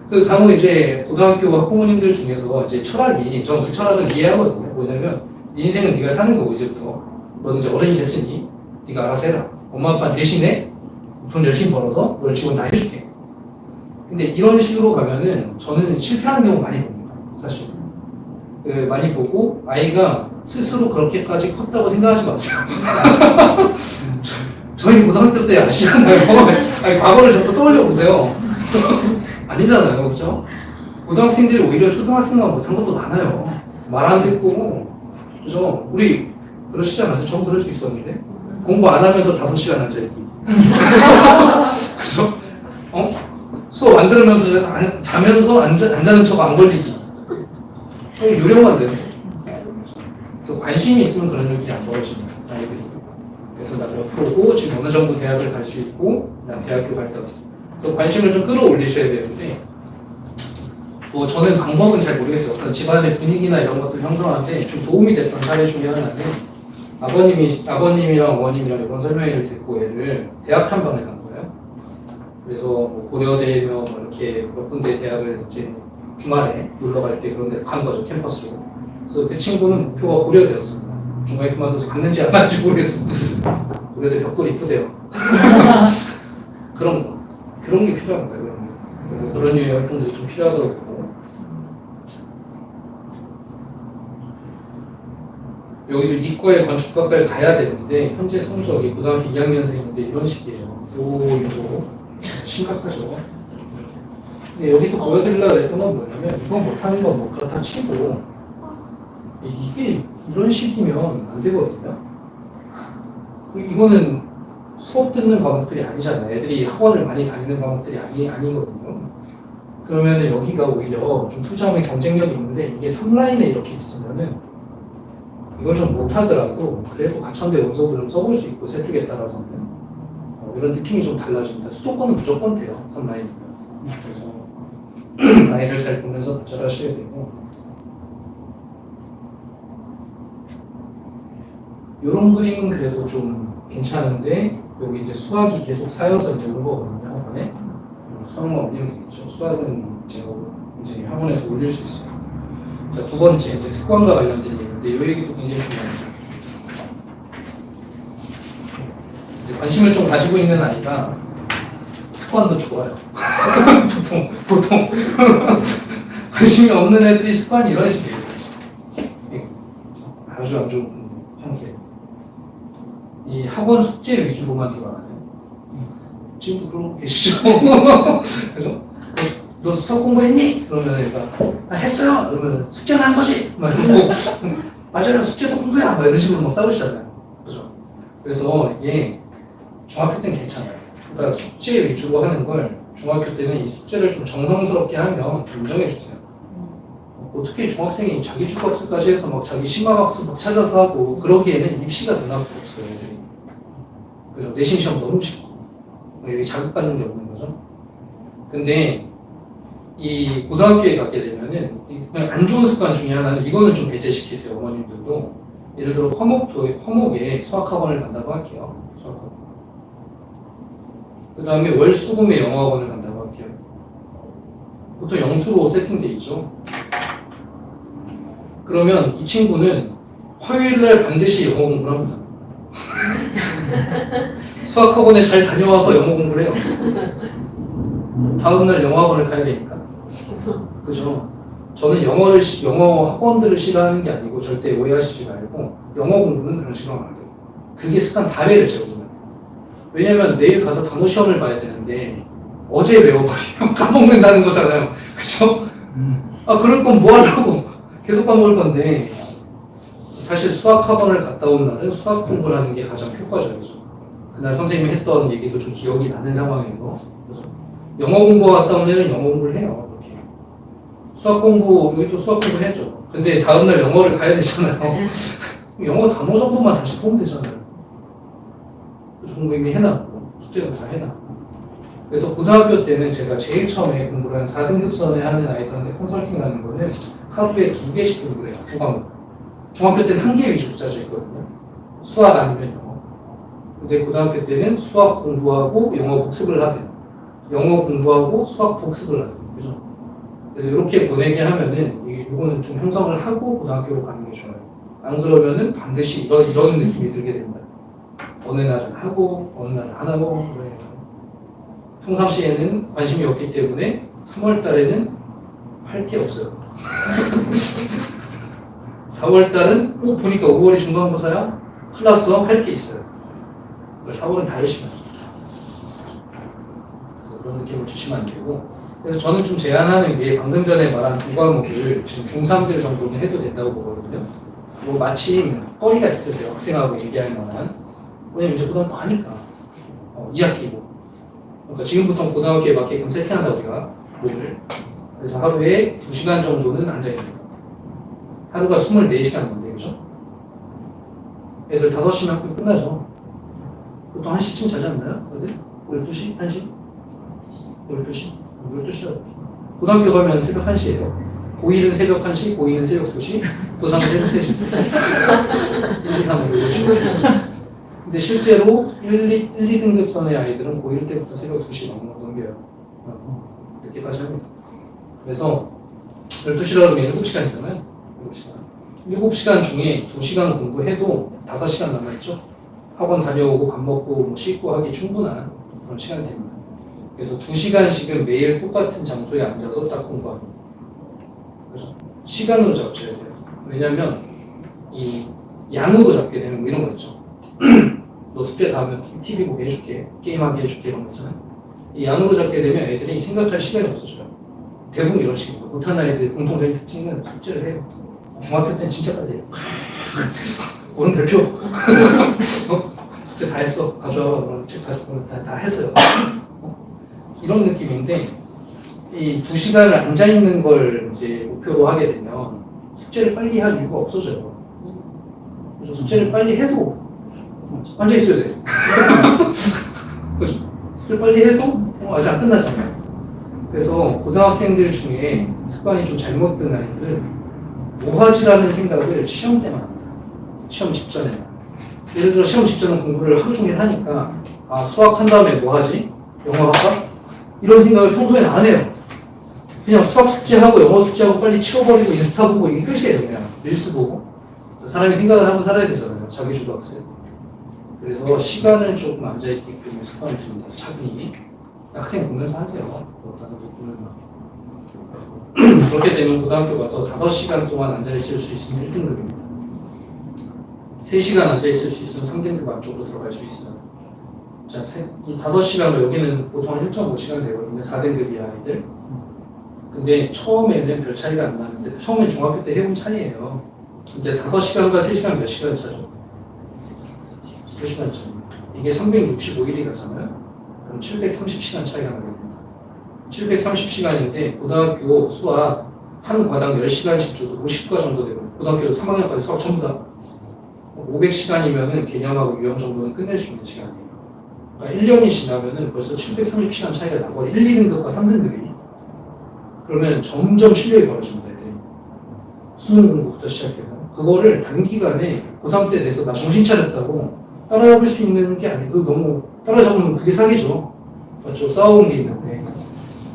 [SPEAKER 1] 그 간혹 이제 고등학교 학부모님들 중에서 이제 철학이 저는 그 철학을 이해하거든요. 뭐냐면 네 인생은 네가 사는 거고 이제부터 너는 이제 어른이 됐으니 네가 알아서 해라. 엄마 아빠 대신에 돈 열심히 벌어서 너를 지원 다 해줄게. 근데 이런 식으로 가면은 저는 실패하는 경우 많이 봅니다. 사실 많이 보고 아이가 스스로 그렇게까지 컸다고 생각하지 마세요. 저희 고등학교 때 아시잖아요. 아니, 과거를 자꾸 떠올려 보세요. 아니잖아요, 그렇죠? 고등학생들이 오히려 초등학생만 못한 것도 많아요. 말 안 듣고, 그죠? 우리 그러시지 않았어요? 저는 그럴 수 있었는데 공부 안 하면서 5시간 앉아있기. 그죠? 수업 안 들으면서 자면서 안 자는 척 안 걸리기. 요령만 되네. 그래서 관심이 있으면 그런 일이 안 벌어집니다, 아이들이. 그래서 나 몇 프로고 지금 어느 정도 대학을 갈 수 있고, 난 대학교 갈 때 어떻게. 그래서 관심을 좀 끌어올리셔야 되는데, 뭐 저는 방법은 잘 모르겠어요. 어떤 집안의 분위기나 이런 것들 형성하는데 좀 도움이 됐던 사례 중에 하나는 아버님이랑 어머님이랑 이번 설명회를 듣고 얘를 대학 탐방을 간 거예요. 그래서 뭐 고려대며 뭐 이렇게 몇 군데 대학을 이제 주말에 놀러 갈 때 그런 데 간 거죠, 캠퍼스로. 그래서 그 친구는 목표가 고려대였습니다. 중간에 그만둬서 갔는지 안 갔는지 모르겠습니다. 고려대 벽돌 이쁘대요. 그런 게 필요한 거예요. 그래서 그런 유의 활동들이 좀 필요하더라고요. 여기도 이과에 건축학과를 가야 되는데 현재 성적이 고등학교 2학년생인데 이런 식이에요. 이거 심각하죠. 근데 여기서 보여드리려고 했던 건 뭐냐면 이건 못하는 건 뭐 그렇다 치고 이게 이런 식이면 안 되거든요. 이거는 수업 듣는 과목들이 아니잖아요. 애들이 학원을 많이 다니는 과목들이 아니거든요. 그러면 여기가 오히려 좀 투자하면 경쟁력이 있는데 이게 3라인에 이렇게 있으면은 이걸 좀 못하더라도 그래도 가천대 원서도 좀 써볼 수 있고 세특에 따라서는 이런 느낌이 좀 달라집니다. 수도권은 무조건 돼요. 3라인이면. 그래서 아이를 잘 보면서 발전하셔야 되고 이런 그림은 그래도 좀 괜찮은데 여기 이제 수학이 계속 쌓여서 이제 온 거거든요. 학원에 수학만 올리면 되겠죠. 수학은 제가 이제 학원에서 올릴 수 있어요. 자, 두 번째 이제 습관과 관련된 얘기인데 이 얘기도 굉장히 중요하죠. 이제 관심을 좀 가지고 있는 아이가 습관도 좋아요. 보통 관심이 없는 애들이 습관이 이런 식이에요. 아주 형태. 이 학원 숙제 위주로만 돌아가요. 지금도 그러고 계시죠? 그죠? 너 수학 공부했니? 그러면 얘가 했어요. 그러면 숙제는 한 거지. 막 이러고 맞아요. 숙제도 공부야. 막 이런 식으로 막 싸우시잖아요. 그죠? 그래서 이게 중학교 때는 괜찮아요. 그러니까 숙제 위주로 하는 걸 중학교 때는 이 숙제를 좀 정성스럽게 하면 인정해 주세요. 어떻게 중학생이 자기 주박스까지 해서 막 자기 심화학습 막 찾아서 하고 그러기에는 입시가 눈앞에 없어요. 그래서 내신 시험 너무 쉽고 여기 자극받는 게 없는 거죠. 근데 이 고등학교에 가게 되면은 그냥 안 좋은 습관 중에 하나는 이거는 좀 배제시키세요. 어머님들도 예를 들어 화목에 수학학원을 간다고 할게요. 수학학원. 그 다음에 월수금에 영어학원을 간다고 할게요. 보통 영수로 세팅돼 있죠. 그러면 이 친구는 화요일날 반드시 영어 공부를 합니다. 수학학원에 잘 다녀와서 영어 공부를 해요. 다음날 영어학원을 가야 되니까. 그죠? 저는 영어 학원들을 싫어하는 게 아니고 절대 오해하시지 말고 영어 공부는 그런 식으로 하면 안 돼요. 그게 습관 다배를 제거해요. 왜냐면 내일 가서 단어 시험을 봐야 되는데 어제 외워버리면 까먹는다는 거잖아요. 그죠? 그럴 건 뭐 하려고 계속 까먹을 건데 사실 수학학원을 갔다 온 날은 수학 공부를 하는 게 가장 효과적이죠. 그날 선생님이 했던 얘기도 좀 기억이 나는 상황에서 그죠? 영어 공부 갔다 오면 영어 공부를 해요. 이렇게 수학 공부, 여기 또 수학 공부 해야죠. 근데 다음날 영어를 가야 되잖아요. 영어 단어 정도만 다시 보면 되잖아요. 그 공부 이미 해놨고, 숙제도 다 해놨고. 그래서 고등학교 때는 제가 제일 처음에 공부를 한 4등급선에 하는 아이들한테 컨설팅 하는 거는 하루에 2개씩 공부를 해요. 2과목. 중학교 때는 1개 위주로 짜져 있거든요. 수학 아니면 영어. 근데 고등학교 때는 수학 공부하고 영어 복습을 하대요. 영어 공부하고 수학 복습을 하대요. 그죠? 그래서 이렇게 보내게 하면은 이거는 좀 형성을 하고 고등학교로 가는 게 좋아요. 안 그러면은 반드시 이런 느낌이 들게 됩니다. 어느 날은 하고 어느 날은 안 하고 그래요. 평상시에는 관심이 없기 때문에 3월 달에는 할 게 없어요. 4월 달은 보니까 5월이 중간고사야? 큰일 났어. 할 게 있어요. 4월은 다 열심히 하죠. 그래서 그런 느낌을 주시면 안 되고. 그래서 저는 좀 제안하는 게 방금 전에 말한 2과목을 지금 중3들 정도는 해도 된다고 보거든요. 뭐 마침 거리가 있으세요. 학생하고 얘기할 만한. 왜냐면 이제 고등학교 가니까. 2학기고. 그러니까 지금부터 고등학교에 맞게끔 세팅한다 우리가 몸을. 그래서 하루에 2시간 정도는 앉아있는 거예요. 하루가 24시간 건데, 그죠? 애들 5시면 학교 끝나죠. 보통 1시쯤 자지 않나요? 다들? 12시? 1시? 12시? 12시라고. 고등학교 가면 새벽 1시예요. 고1은 새벽 1시, 고2는 새벽 2시, 고3은 새벽 3시. 1, 2, 3, 4, 5, 6, 7, 8. 근데 실제로 1, 2등급선의 아이들은 고1 때부터 새벽 2시 넘겨요. 늦게까지 합니다. 그래서 12시라고 하면 7시간이잖아요. 7시간. 7시간 중에 2시간 공부해도 5시간 남아있죠. 학원 다녀오고 밥 먹고 뭐 씻고 하기 충분한 그런 시간이 됩니다. 그래서 2시간씩은 매일 똑같은 장소에 앉아서 딱 공부합니다. 그래서 시간으로 잡셔야 돼요. 왜냐면 이 양으로 잡게 되면 뭐 이런 거 있죠. 너 숙제 다 하면 TV 보게 해줄게, 게임하게 해줄게 이런 거 있잖아요. 이 양으로 잡게 되면 애들이 생각할 시간이 없어져요. 대부분 이런 식입니다. 못하는 아이들의 공통적인 특징은 숙제를 해요. 중학교 때는 진짜 빨리 해요. 오늘 별표. 숙제 다 했어. 가져와. 책 가지고 다 했어요. 이런 느낌인데, 이 2시간을 앉아있는 걸 이제 목표로 하게 되면 숙제를 빨리 할 이유가 없어져요. 그래서 숙제를 빨리 해도 앉아있어야 돼요. 그죠? 숙제를 빨리 해도 아직 안 끝났잖아요. 그래서 고등학생들 중에 습관이 좀 잘못된 아이들은 뭐하지라는 생각을 시험 때만 합니다. 시험 직전에만. 예를 들어 시험 직전은 공부를 하루 종일 하니까 수학 한 다음에 뭐하지? 영어 할까? 이런 생각을 평소에는 안 해요. 그냥 수학 숙제하고 영어 숙제하고 빨리 치워버리고 인스타 보고 이게 끝이에요. 그냥 릴스 보고. 사람이 생각을 하고 살아야 되잖아요. 자기주도 학생. 그래서 시간을 조금 앉아있게끔 습관을 듭니다. 차분히. 학생 보면서 하세요. 그렇게 되면 고등학교 가서 5시간 동안 앉아있을 수 있으면 1등급입니다. 3시간 앉아있을 수 있으면 3등급 안쪽으로 들어갈 수 있어요. 자, 이 5시간을 여기는 보통 한 1.5시간 되거든요. 4등급 이하 아이들. 근데 처음에는 별 차이가 안 나는데 처음엔 중학교 때 해본 차이예요. 근데 5시간과 3시간 몇 시간 차죠? 2시간 차. 이게 365일이 가잖아요. 그럼 730시간 차이가 나게 됩니다. 730시간인데 고등학교 수학 한 과당 10시간씩 줘도 50과 정도 되거든요. 고등학교 3학년까지 수학 전부 다 500시간이면은 개념하고 유형 정도는 끝낼 수 있는 시간이에요. 그러니까 1년이 지나면은 벌써 730시간 차이가 나버려. 1, 2등급과 3등급이. 그러면 점점 실력이 벌어집니다. 애들이. 수능 공부부터 시작해서. 그거를 단기간에 고3 때 돼서 나 정신 차렸다고 따라잡을 수 있는 게 아니고 너무 따라잡으면 그게 사기죠. 맞죠? 싸우는 게 있는데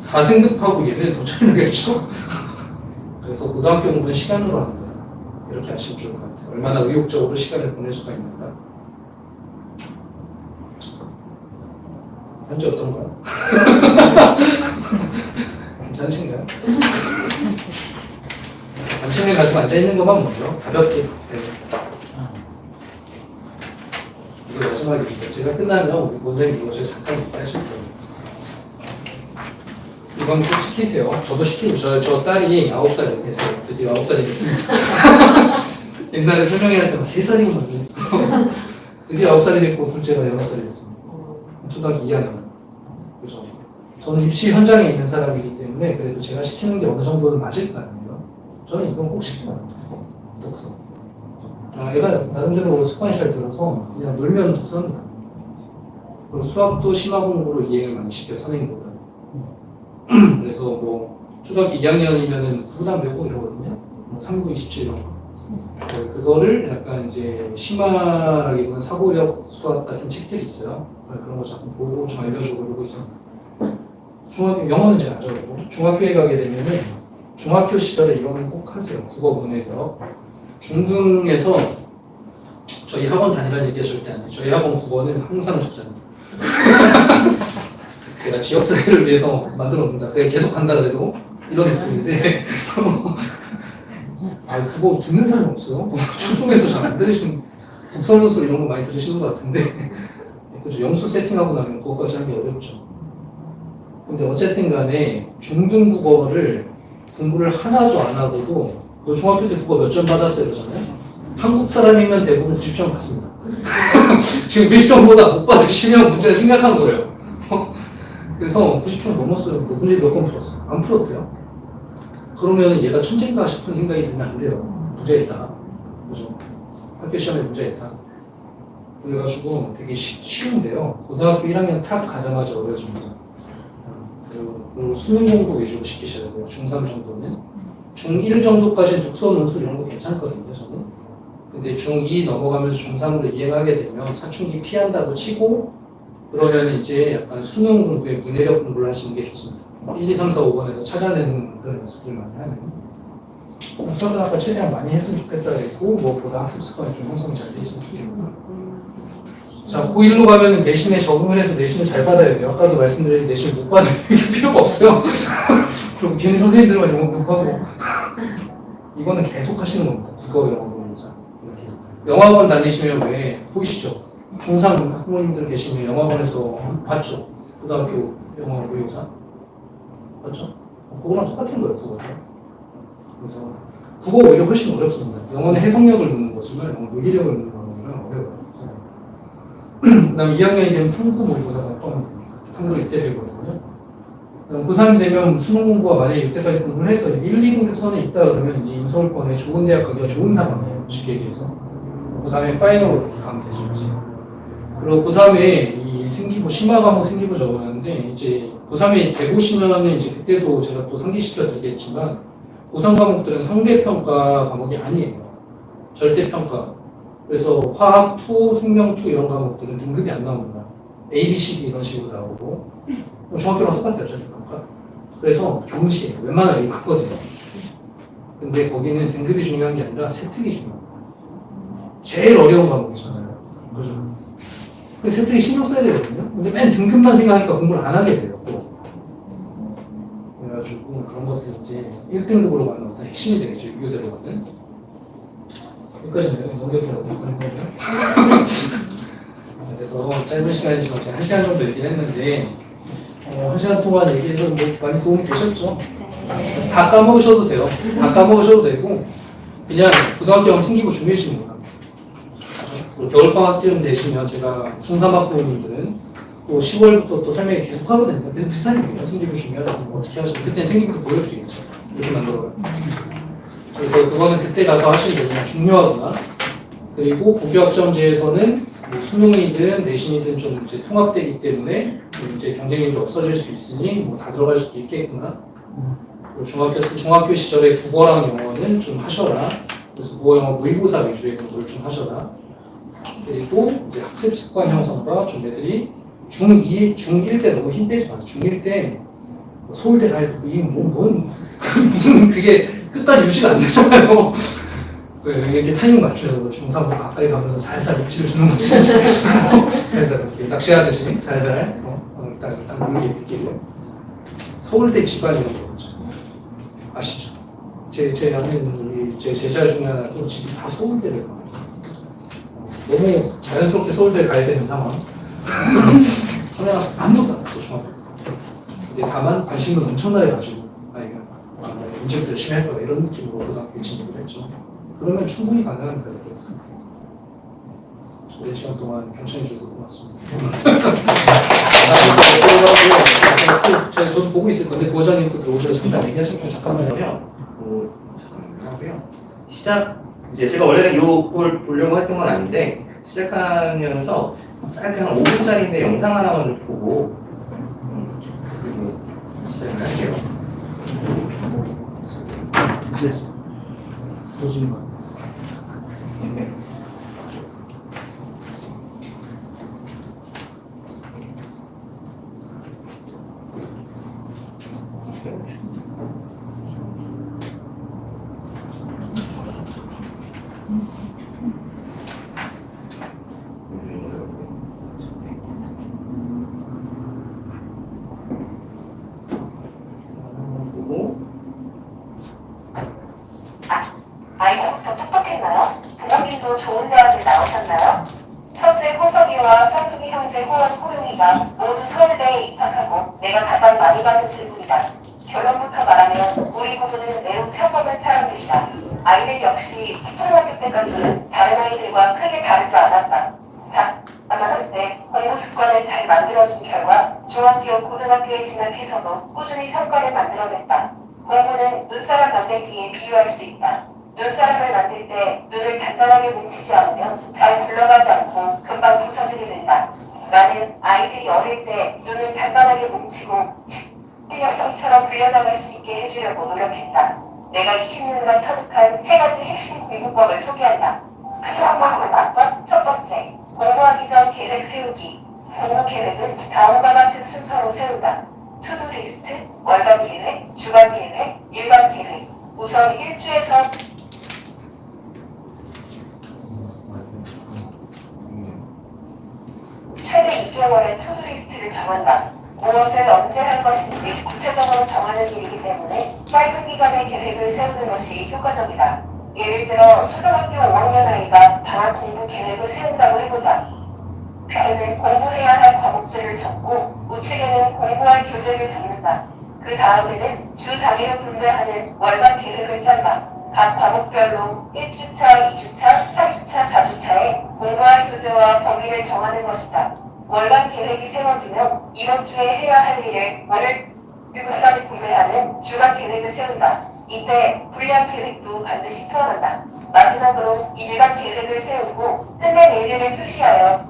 [SPEAKER 1] 4등급하고 얘는 더 차이 나겠죠? 그래서 고등학교 공부는 시간으로 하는 거야. 이렇게 아시면 좋을 것 같아요. 얼마나 의욕적으로 시간을 보낼 수가 있는가. 현재 어떤가요? 괜찮으신가요? 관심을 가지고 앉아있는 것만 먼저 가볍게. 네. 이게 마지막입니다. 제가 끝나면 우리 원장님 이것을 잠깐 이따 하실 거예요. 이건 꼭 시키세요. 저도 시키고 저 딸이 9살이 됐어요. 드디어 9살이 됐습니다. 옛날에 설명회 할 때만 3살이구나. 드디어 9살이 됐고 둘째가 6살이 됐습니다. 초등학교 2학년. 그죠? 저는 입시 현장에 있는 사람이기 때문에 때문에 그래도 제가 시키는 게 어느 정도는 맞을 거 아니에요. 저는 이건 꼭 시켜요. 독서. 얘가 나름대로 습관이 잘 들어서 그냥 놀면 독서합니다. 그리고 수학도 심화 공부로 이해를 많이 시켜요, 선생님보다. 그래서 뭐 초등학교 2학년이면은 구구단 배우고 이러거든요. 뭐 3, 9, 27 이런 거. 그거를 약간 이제 심화라기보다는 사고력 수학 같은 책들이 있어요. 그런 거 자꾸 보고 좀 알려주고 그러고 있어요. 중학교 영어는 잘 안 적고 중학교에 가게 되면은 중학교 시절에 이거는 꼭 하세요. 국어 문해력. 중등에서 저희 학원 다니라는 얘기가 절대 아니에요. 저희 학원 국어는 항상 적잖아요. 제가 지역사회를 위해서 만들어 놓는다. 그냥 계속 한다 그래도 이런 느낌인데 국어 듣는 사람이 없어요. 초중에서 잘 안 들으시는 독서문 소리 이런 거 많이 들으시는 것 같은데 그죠? 영수 세팅하고 나면 국어까지 하기 어렵죠. 근데 어쨌든 간에 중등 국어를 공부를 하나도 안 하고도 너 중학교 때 국어 몇 점 받았어요 이러잖아요. 한국 사람이면 대부분 90점 받습니다. 지금 90점보다 못 받으시면 문제가 심각한 거예요. 그래서 90점 넘었어요. 너 문제 몇 번 풀었어? 안 풀었대요. 그러면 얘가 천재인가 싶은 생각이 들면 안 돼요. 문제있다. 그죠? 학교 시험에 문제있다. 그래가지고 되게 쉬운데요. 고등학교 1학년 딱 가자마자 어려워집니다. 그리고 수능 공부 위주로 시키셔야 되고요. 중3 정도는. 중1 정도까지 독서 논술 이런 거 괜찮거든요, 저는. 근데 중2 넘어가면서 중3으로 이행하게 되면 사춘기 피한다고 치고 그러면 이제 약간 수능 공부에 문해력 공부를 하시는 게 좋습니다. 1, 2, 3, 4, 5번에서 찾아내는 그런 연습들 많이 하는. 수학은 아까 최대한 많이 했으면 좋겠다 했고 무엇보다 학습 습관이 좀 형성이 잘 돼 있으면 좋겠다. 자, 고1로 가면은 내신에 적응을 해서 내신을 잘 받아야 돼요. 아까도 말씀드린 내신을 못 받을 필요가 없어요. 그리고 괜히 선생님들만 영어 공부하고 이거는 계속 하시는 겁니다. 국어, 영어, 동영상 이렇게. 영어학원 다니시면 왜 보이시죠? 중3 학부모님들 계시면 영어학원에서 봤죠? 고등학교 영어 동영상 맞죠? 그거랑 똑같은 거예요, 국어도. 그래서 국어 오히려 훨씬 어렵습니다. 영어는 해석력을 넣는 거지만 영어 논리력을 넣는 거는 어려워요. 그 다음에 2학년이 되면 탐구 모의고사가 포함됩니다. 탐구 이때 배우거든요. 고3이 되면 수능 공부가 만약에 이때까지 공부를 해서 1, 2등급 선에 있다 그러면 이제 인서울권에 좋은 대학 가기가 좋은 상황이에요. 쉽게 얘기해서. 고3에 파이널로 가면 되죠. 그리고 고3에 이 생기부, 심화 과목 생기부 적어놨는데 이제 고3에 돼보시면은 이제 그때도 제가 또 상기시켜 드리겠지만 고3 과목들은 상대평가 과목이 아니에요. 절대평가. 그래서 화학 2, 생명 2 이런 과목들은 등급이 안 나옵니다. A, B, C, D 이런 식으로 나오고 중학교랑 똑같아요. 절대평가. 그래서 경시에 웬만하면 A 맞거든요. 근데 거기는 등급이 중요한 게 아니라 세특이 중요합니다. 제일 어려운 과목이잖아요. 그죠? 그래서 세특이 신경 써야 되거든요. 근데 맨 등급만 생각하니까 공부를 안 하게 돼요. 또. 그래가지고 그런 것들 이제 1등급으로 가는 어떤 핵심이 되겠죠. 유교대로거든. 여기까지 내가 넘겨도 하는 거예요. 그래서 짧은 시간이지만 제가 1시간 정도 얘기했는데 1시간 동안 얘기해서 뭐 많이 도움이 되셨죠? 다 까먹으셔도 돼요. 다 까먹으셔도 되고 그냥 고등학교 가면 생기고 중요해지는 거예요. 겨울방학쯤 되시면 제가 중3 학부모님들은 또 10월부터 또 설명이 계속 하거든요. 계속 비슷한 얘기예요. 생기부 중요하다고 어떻게 하시면 그때는 생기부터 보여드리겠죠. 이렇게 만들어가요. 그래서 그거는 그때 가서 하시면 되면 중요하구나. 그리고 고교학점제에서는 뭐 수능이든 내신이든 좀 이제 통합되기 때문에 이제 경쟁력이 없어질 수 있으니 뭐 다 들어갈 수도 있겠구나. 그리고 중학교 시절에 국어랑 영어는 좀 하셔라. 그래서 국어 영어 모의고사 위주의 공부를 좀 하셔라. 그리고 이제 학습 습관 형성과 좀 애들이 중1 때 너무 힘빼지 마세요. 중1 때 서울대 가야 되고 이게 뭔 무슨 그게 끝까지 유지가 안 되잖아요. 이렇게 타이밍 맞춰서 중3부터 가까이 가면서 살살 입지를 주는 거지. 살살 이렇게 낚시하듯이 살살 딱 물게 입기를. 서울대 집안이라는 거 있죠. 아시죠? 제 아는 제 제자 중에 하나도 집이 다 서울대를 가요. 너무 자연스럽게 서울대에 가야 되는 상황. 선행학습 아무것도 안 했어, 중학교. 근데 다만 관심은 엄청나게 가지고, 이제부터 열심히 할 거야. 이런 느낌으로 고등학교에 진입을 했죠. 그러면 충분히 가능한 거예요. 오랜 시간 동안 경청해 주셔서 고맙습니다. 저도 보고 있을 건데 부원장님도 들어오셔서 잠깐 얘기하실 거 잠깐만요.
[SPEAKER 2] 잠깐만 하고요. 이제 제가 원래는 이걸 보려고 했던 건 아닌데 시작하면서 짧게 한 5분짜리인데 영상 하나만 좀 보고 그리고 시작을 할게요.
[SPEAKER 1] 보시는 거예요.
[SPEAKER 2] 네.
[SPEAKER 3] 아이들부터 똑똑했나요? 부모님도 좋은 대학을 나오셨나요? 첫째 호석이와 쌍둥이 형제 호원 호용이가 모두 서울대에 입학하고 내가 가장 많이 받은 질문이다. 결론부터 말하면 우리 부부는 매우 평범한 사람들이다. 아이들 역시 초등학교 때까지는 다른 아이들과 크게 다르지 않았다. 다만 그때 공부 습관을 잘 만들어준 결과 중학교, 고등학교에 진학해서도 꾸준히 성과를 만들어냈다. 공부는 눈사람 만들기에 비유할 수 있다. 눈사람을 만들 때 눈을 단단하게 뭉치지 않으면 잘 굴러가지 않고 금방 부서지게 된다. 나는 아이들이 어릴 때 눈을 단단하게 뭉치고 실력형처럼 굴려나갈 수 있게 해주려고 노력했다. 내가 20년간 터득한 3가지 핵심 공부법을 소개한다. 첫 번째, 공부하기 전 계획 세우기. 공부 계획은 다음과 같은 순서로 세운다. 투두 리스트, 월간 계획, 주간 계획, 일간 계획. 우선 1주에서 최대 2개월의 투두리스트를 정한다. 무엇을 언제 할 것인지 구체적으로 정하는 일이기 때문에 짧은 기간의 계획을 세우는 것이 효과적이다. 예를 들어 초등학교 5학년 아이가 방학 공부 계획을 세운다고 해보자. 그때는 공부해야 할 과목들을 적고 우측에는 공부할 교재를 적는다. 그 다음에는 주 단위로 분배하는 월간 계획을 짠다. 각 과목별로 1주차, 2주차, 3주차, 4주차에 공부할 교재와 범위를 정하는 것이다. 월간 계획이 세워지면 이번 주에 해야 할 일을 월요일부터까지 분배하는 주간 계획을 세운다. 이때 분량 계획도 반드시 포함한다. 마지막으로 일간 계획을 세우고 끝낸 일들을 표시하여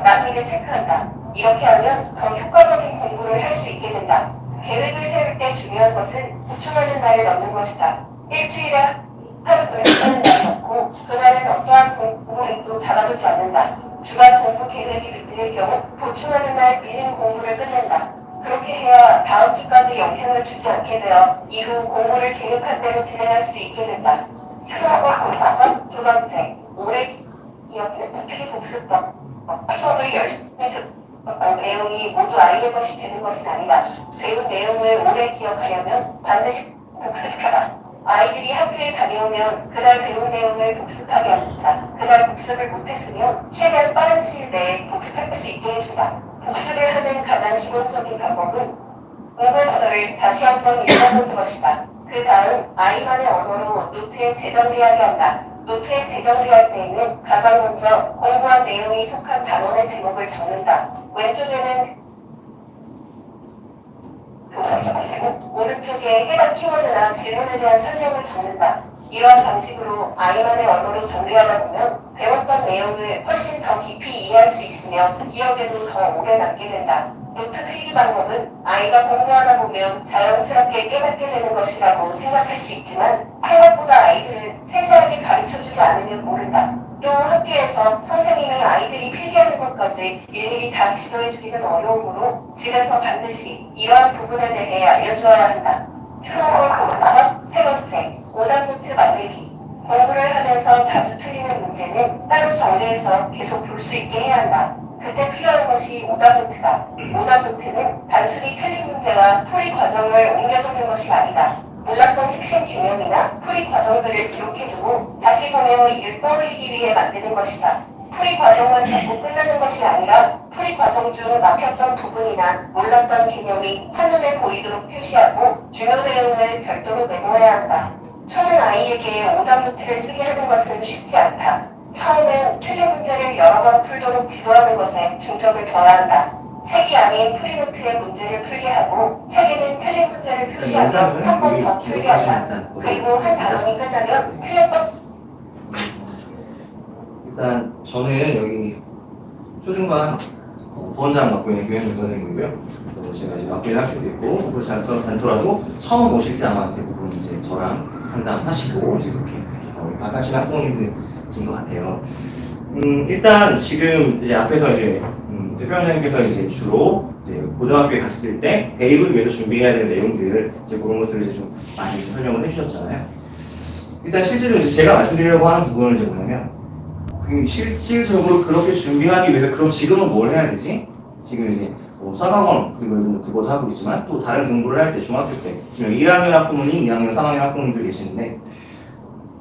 [SPEAKER 3] 남일을 체크한다. 이렇게 하면 더 효과적인 공부를 할 수 있게 된다. 계획을 세울 때 중요한 것은 보충하는 날을 넣는 것이다. 일주일에 하루 하는 날을 넣고 그날은 어떠한 공부도 잡아두지 않는다. 주간 공부 계획이 밀릴 경우 보충하는 날 밀린 공부를 끝낸다. 그렇게 해야 다음 주까지 영향을 주지 않게 되어 이후 공부를 계획한 대로 진행할 수 있게 된다. 두 번째, 오래 기억하는 필기 복습법. 수업을 열심히 듣고 내용이 모두 아이의 것이 되는 것은 아니다. 배운 내용을 오래 기억하려면 반드시 복습하라. 아이들이 학교에 다녀오면 그날 배운 내용을 복습하게 한다. 그날 복습을 못했으면 최대한 빠른 시일 내에 복습할 수 있게 해준다. 복습을 하는 가장 기본적인 방법은 공부 문서를 다시 한번 읽어보는 것이다. 그 다음 아이만의 언어로 노트에 재정리하게 한다. 노트에 재정리할 때에는 가장 먼저 공부한 내용이 속한 단원의 제목을 적는다. 왼쪽에는 오른쪽에 해당 키워드나 질문에 대한 설명을 적는다. 이러한 방식으로 아이만의 언어로 정리하다 보면 배웠던 내용을 훨씬 더 깊이 이해할 수 있으며 기억에도 더 오래 남게 된다. 노트 필기 방법은 아이가 공부하다 보면 자연스럽게 깨닫게 되는 것이라고 생각할 수 있지만 생각보다 아이들은 세세하게 가르쳐주지 않으면 모른다. 또 학교에서 선생님이 아이들이 필기하는 것까지 일일이 다 지도해주기는 어려우므로 집에서 반드시 이러한 부분에 대해 알려주어야 한다. 세 번째, 오답노트 만들기. 공부를 하면서 자주 틀리는 문제는 따로 정리해서 계속 볼 수 있게 해야 한다. 그때 필요한 것이 오답노트다. 오답노트는 단순히 틀린 문제와 풀이 과정을 옮겨 적는 것이 아니다. 몰랐던 핵심 개념이나 풀이 과정들을 기록해두고 다시 보며 이를 떠올리기 위해 만드는 것이다. 풀이 과정만 잡고 끝나는 것이 아니라 풀이 과정 중 막혔던 부분이나 몰랐던 개념이 한눈에 보이도록 표시하고 중요 내용을 별도로 메모해야 한다. 초는 아이에게 오답노트를 쓰게 하는 것은 쉽지 않다. 처음엔 틀린 문제를 여러 번 풀도록 지도하는 것에 중점을 둬야 한다. 책이 아닌 프리노트에 문제를 풀게 하고 책에는 틀린 문제를 표시하며 한 번 더 풀게 한다. 그리고 한 단원이 끝나면 틀렸던
[SPEAKER 2] 일단 저는 여기 초중반 부원장 맡고 있는 김현준 선생님이고요. 제가 이제 맡고 있는 학생도 있고, 그리고 잘 않더라도 처음 오실 때 아마 대부분 이제 저랑 상담하시고 이제 그렇게 바깥신 학부모님들인 것 같아요. 일단 지금 이제 앞에서 이제 대표원장님께서 이제 주로 이제 고등학교에 갔을 때 대입을 위해서 준비해야 되는 내용들 이제 그런 것들을 이제 좀 많이 설명을 해주셨잖아요. 일단 실제로 이제 제가 말씀드리려고 하는 부분은 이제 뭐냐면 실질적으로 그렇게 준비하기 위해서 그럼 지금은 뭘 해야 되지? 지금 이제 사학원 그리고 그것도 하고 있지만 또 다른 공부를 할 때 중학교 때 지금 1학년 학부모님, 2학년, 3학년 학부모님들 계시는데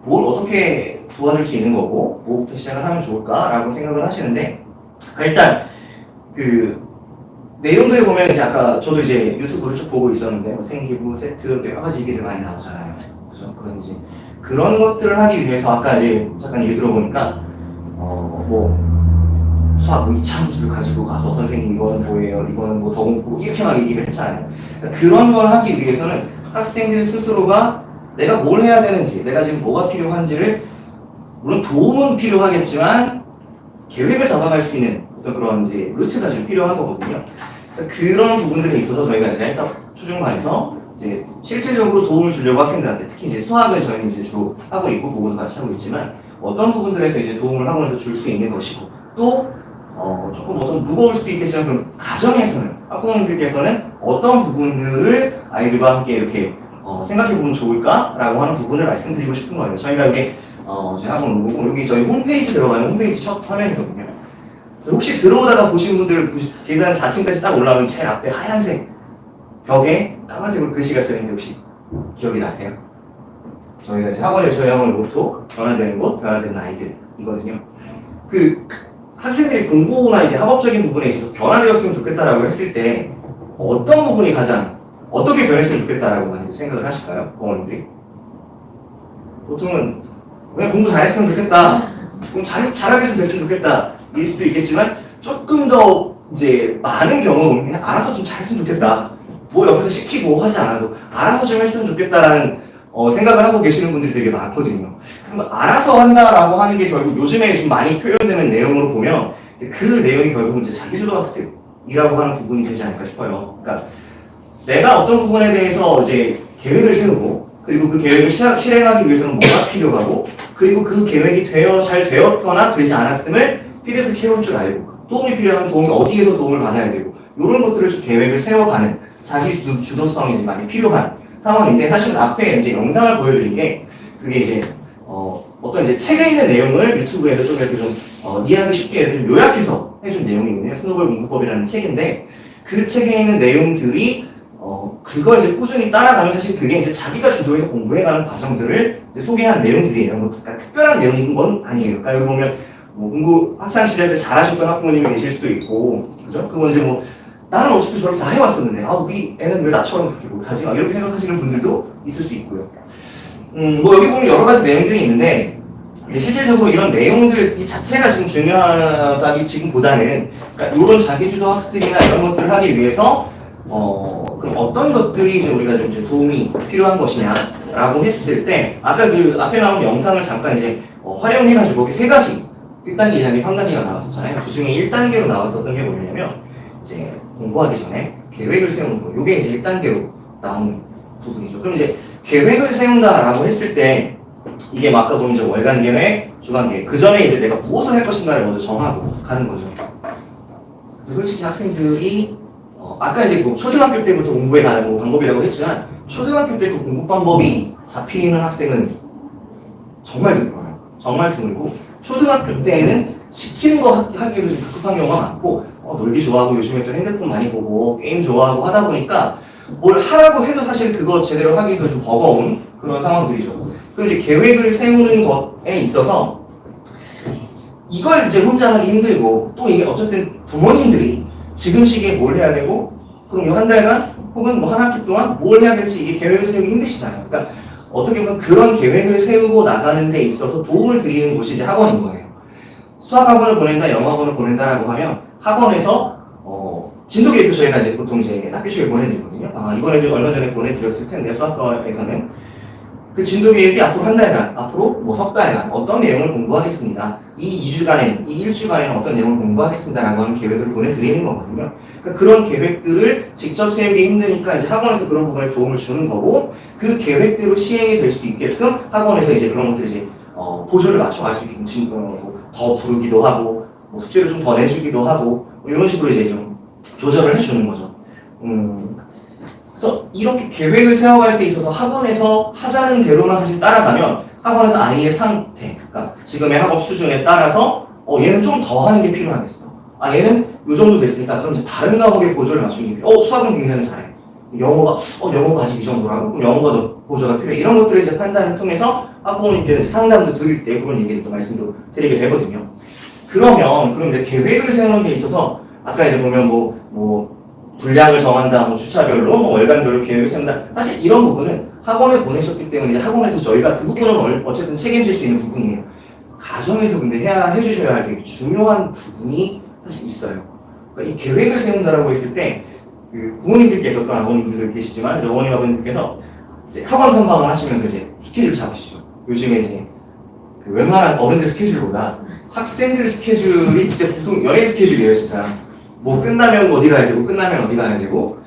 [SPEAKER 2] 뭘 어떻게 도와줄 수 있는 거고 뭐부터 시작을 하면 좋을까라고 생각을 하시는데 일단 그 내용들을 보면 이제 아까 저도 이제 유튜브를 쭉 보고 있었는데 뭐 생기부, 세트 여러 가지 얘기들 많이 나오잖아요. 그죠? 그런 이제 그런 것들을 하기 위해서 아까 이제 잠깐 얘기 들어보니까 뭐 수학 2차함수를 가지고 가서 선생님 이거는 뭐예요? 이거는 뭐 더 공부 이렇게 막 얘기를 했잖아요. 그러니까 그런 걸 하기 위해서는 학생들 스스로가 내가 뭘 해야 되는지, 내가 지금 뭐가 필요한지를 물론 도움은 필요하겠지만 계획을 잡아갈 수 있는 어떤 그런 이제 루트가 좀 필요한 거거든요. 그러니까 그런 부분들에 있어서 저희가 이제 일단 초중반에서 이제 실질적으로 도움을 주려고 학생들한테 특히 이제 수학을 저희는 이제 주로 하고 있고 국어도 같이 하고 있지만 어떤 부분들에서 이제 도움을 학원에서 줄 수 있는 것이고 또 조금 어떤 무거울 수도 있겠지만 그럼 가정에서는 학부모님들께서는 어떤 부분들을 아이들과 함께 이렇게 생각해보면 좋을까라고 하는 부분을 말씀드리고 싶은 거예요. 저희가 이게 제가 한번 여기 저희 홈페이지 들어가는 홈페이지 첫 화면이거든요. 혹시 들어오다가 보신 분들 계단 4층까지 딱 올라오면 제일 앞에 하얀색 벽에 까만색으로 글씨가 써있는데 혹시 기억이 나세요? 저희가 이제 저희 학원의 모토 변화되는 곳, 변화되는 아이들이거든요. 그 학생들이 공부나 이제 학업적인 부분에 있어서 변화되었으면 좋겠다라고 했을 때 어떤 부분이 가장 어떻게 변했으면 좋겠다라고 많이 생각을 하실까요? 어머님들이? 보통은 그냥 공부 잘했으면 좋겠다. 잘하게 좀 됐으면 좋겠다. 일 수도 있겠지만 조금 더 이제 많은 경우 그냥 알아서 좀 잘했으면 좋겠다. 뭐 옆에서 시키고 하지 않아도 알아서 좀 했으면 좋겠다라는 생각을 하고 계시는 분들이 되게 많거든요. 그럼 알아서 한다라고 하는 게 결국 요즘에 좀 많이 표현되는 내용으로 보면 이제 그 내용이 결국 이제 자기주도 학습이라고 하는 부분이 되지 않을까 싶어요. 그러니까 내가 어떤 부분에 대해서 이제 계획을 세우고 그리고 그 계획을 실행하기 위해서는 뭐가 필요하고 그리고 그 계획이 잘 되었거나 되지 않았음을 피드백 해볼 줄 알고 도움이 필요하면 어디에서 도움을 받아야 되고 이런 것들을 좀 계획을 세워가는 자기 주도성이 이제 많이 필요한 상황인데 사실 앞에 이제 영상을 보여드린 게 그게 이제 어떤 이제 책에 있는 내용을 유튜브에서 좀 이렇게 좀 이해하기 쉽게 좀 요약해서 해준 내용이거든요. 스노볼 공부법이라는 책인데 그 책에 있는 내용들이 그걸 이제 꾸준히 따라가면 사실 그게 이제 자기가 주도해서 공부해가는 과정들을 이제 소개한 내용들이에요. 그러니까 특별한 내용인 건 아니에요. 그러니까 여기 보면 뭐 공부 학창 시절 때 잘하셨던 학부모님이 계실 수도 있고, 그죠? 그건 이제 뭐 나는 어차피 저렇게 다 해왔었는데 우리 애는 왜 나처럼 그렇게 못하지? 이렇게 생각하시는 분들도 있을 수 있고요. 뭐 여기 보면 여러 가지 내용들이 있는데 실질적으로 이런 내용들 이 자체가 지금 중요하다기 지금보다는 그러니까 이런 자기주도 학습이나 이런 것들을 하기 위해서 그럼 어떤 것들이 이제 우리가 좀 이제 도움이 필요한 것이냐라고 했을 때 아까 그 앞에 나온 영상을 잠깐 이제 활용해가지고 거기 세 가지 1단계, 2단계, 3단계가 나왔었잖아요. 그 중에 1단계로 나왔었던 게 뭐냐면 이제 공부하기 전에 계획을 세우는 거. 이게 이제 1단계로 나오는 부분이죠. 그럼 이제 계획을 세운다라고 했을 때 이게 막 아까 보면 이제 월간 계획, 주간 계획. 그 전에 이제 내가 무엇을 할 것인가를 먼저 정하고 가는 거죠. 솔직히 학생들이 아까 이제 뭐 초등학교 때부터 공부해 가는 뭐 방법이라고 했지만 초등학교 때 그 공부 방법이 잡히는 학생은 정말 드물어요. 정말 드물고 초등학교 때에는 시키는 거 하기로 좀 급급한 경우가 많고 놀기 좋아하고 요즘에 또 핸드폰 많이 보고 게임 좋아하고 하다 보니까 뭘 하라고 해도 사실 그거 제대로 하기도 좀 버거운 그런 상황들이죠. 그리고 이제 계획을 세우는 것에 있어서 이걸 이제 혼자 하기 힘들고 또 이게 어쨌든 부모님들이 지금 시기에 뭘 해야 되고 그럼 한 달간 혹은 뭐 한 학기 동안 뭘 해야 될지 이게 계획을 세우기 힘드시잖아요. 그러니까 어떻게 보면 그런 계획을 세우고 나가는 데 있어서 도움을 드리는 곳이 이제 학원인 거예요. 수학학원을 보낸다, 영어학원을 보낸다라고 하면 학원에서 진도 계획표 저희가 이제 보통 이제 학교식에 보내드리거든요. 이번에 얼마 전에 보내드렸을 텐데 수학과에서는 그 진도 계획이 앞으로 한 달간, 앞으로 뭐 석 달간 어떤 내용을 공부하겠습니다. 이 2주간에는, 이 1주간에는 어떤 내용을 공부하겠습니다라고 하는 계획을 보내드리는 거거든요. 그러니까 그런 계획들을 직접 세우기 힘드니까 이제 학원에서 그런 부분에 도움을 주는 거고, 그 계획대로 시행이 될 수 있게끔 학원에서 이제 그런 것들 이제 보조를 맞춰갈 수 있게끔 더 부르기도 하고, 뭐 숙제를 좀 더 내주기도 하고, 뭐 이런 식으로 이제 좀 조절을 해주는 거죠. 그래서 이렇게 계획을 세워갈 때 있어서 학원에서 하자는 대로만 사실 따라가면 학원에서 아이의 상태, 그러니까 지금의 학업 수준에 따라서 얘는 좀 더 하는 게 필요하겠어. 얘는 요 정도 됐으니까 그럼 이제 다른 과목에 보조를 맞추는 게 필요해. 수학은 굉장히 잘해. 영어가 아직 이 정도라고? 그럼 영어가 더 보조가 필요해. 이런 것들을 이제 판단을 통해서 학부모님께는 상담도 드릴 때 그런 얘기를 또 말씀도 드리게 되거든요. 그럼 이제 계획을 세우는 데 있어서 아까 이제 보면 분량을 정한다, 주차별로, 월간별로 계획을 세운다. 사실 이런 부분은 학원에 보내셨기 때문에 이제 학원에서 저희가 그 부분은 어쨌든 책임질 수 있는 부분이에요. 가정에서 근데 해주셔야 할 되게 중요한 부분이 사실 있어요. 그러니까 이 계획을 세운다라고 했을 때, 그 부모님들께서 또 아버님들 계시지만, 이제 어머님, 아버님께서 이제 학원 선방을 하시면서 이제 스케줄 잡으시죠. 요즘에 이제 그 웬만한 어른들 스케줄보다 학생들 스케줄이 진짜 보통 연예인 스케줄이에요, 진짜. 뭐 끝나면 어디 가야 되고 끝나면 어디 가야 되고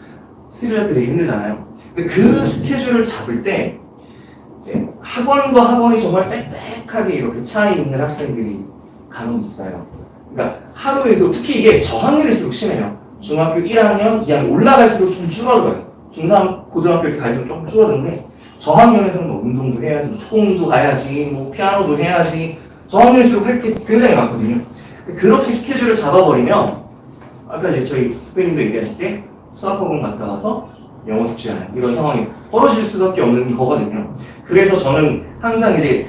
[SPEAKER 2] 스케줄 잡기 되게 힘들잖아요. 근데 그 스케줄을 잡을 때 이제 학원과 학원이 정말 빽빽하게 이렇게 차이 있는 학생들이 간혹 있어요. 그러니까 하루에도 특히 이게 저학년일수록 심해요. 중학교 1학년, 2학년 올라갈수록 좀 줄어들어요. 중3, 고등학교 이렇게 갈수록 조금 줄어드는데 저학년에서는 뭐 운동도 해야지, 뭐 축구도 가야지, 뭐 피아노도 해야지 저학년일수록 할 게 굉장히 많거든요. 그렇게 스케줄을 잡아버리면 아까 이제 저희 선배님도 얘기하실 때 수학학원 갔다 와서 영어 숙제하는 이런 상황이 벌어질 수밖에 없는 거거든요. 그래서 저는 항상 이제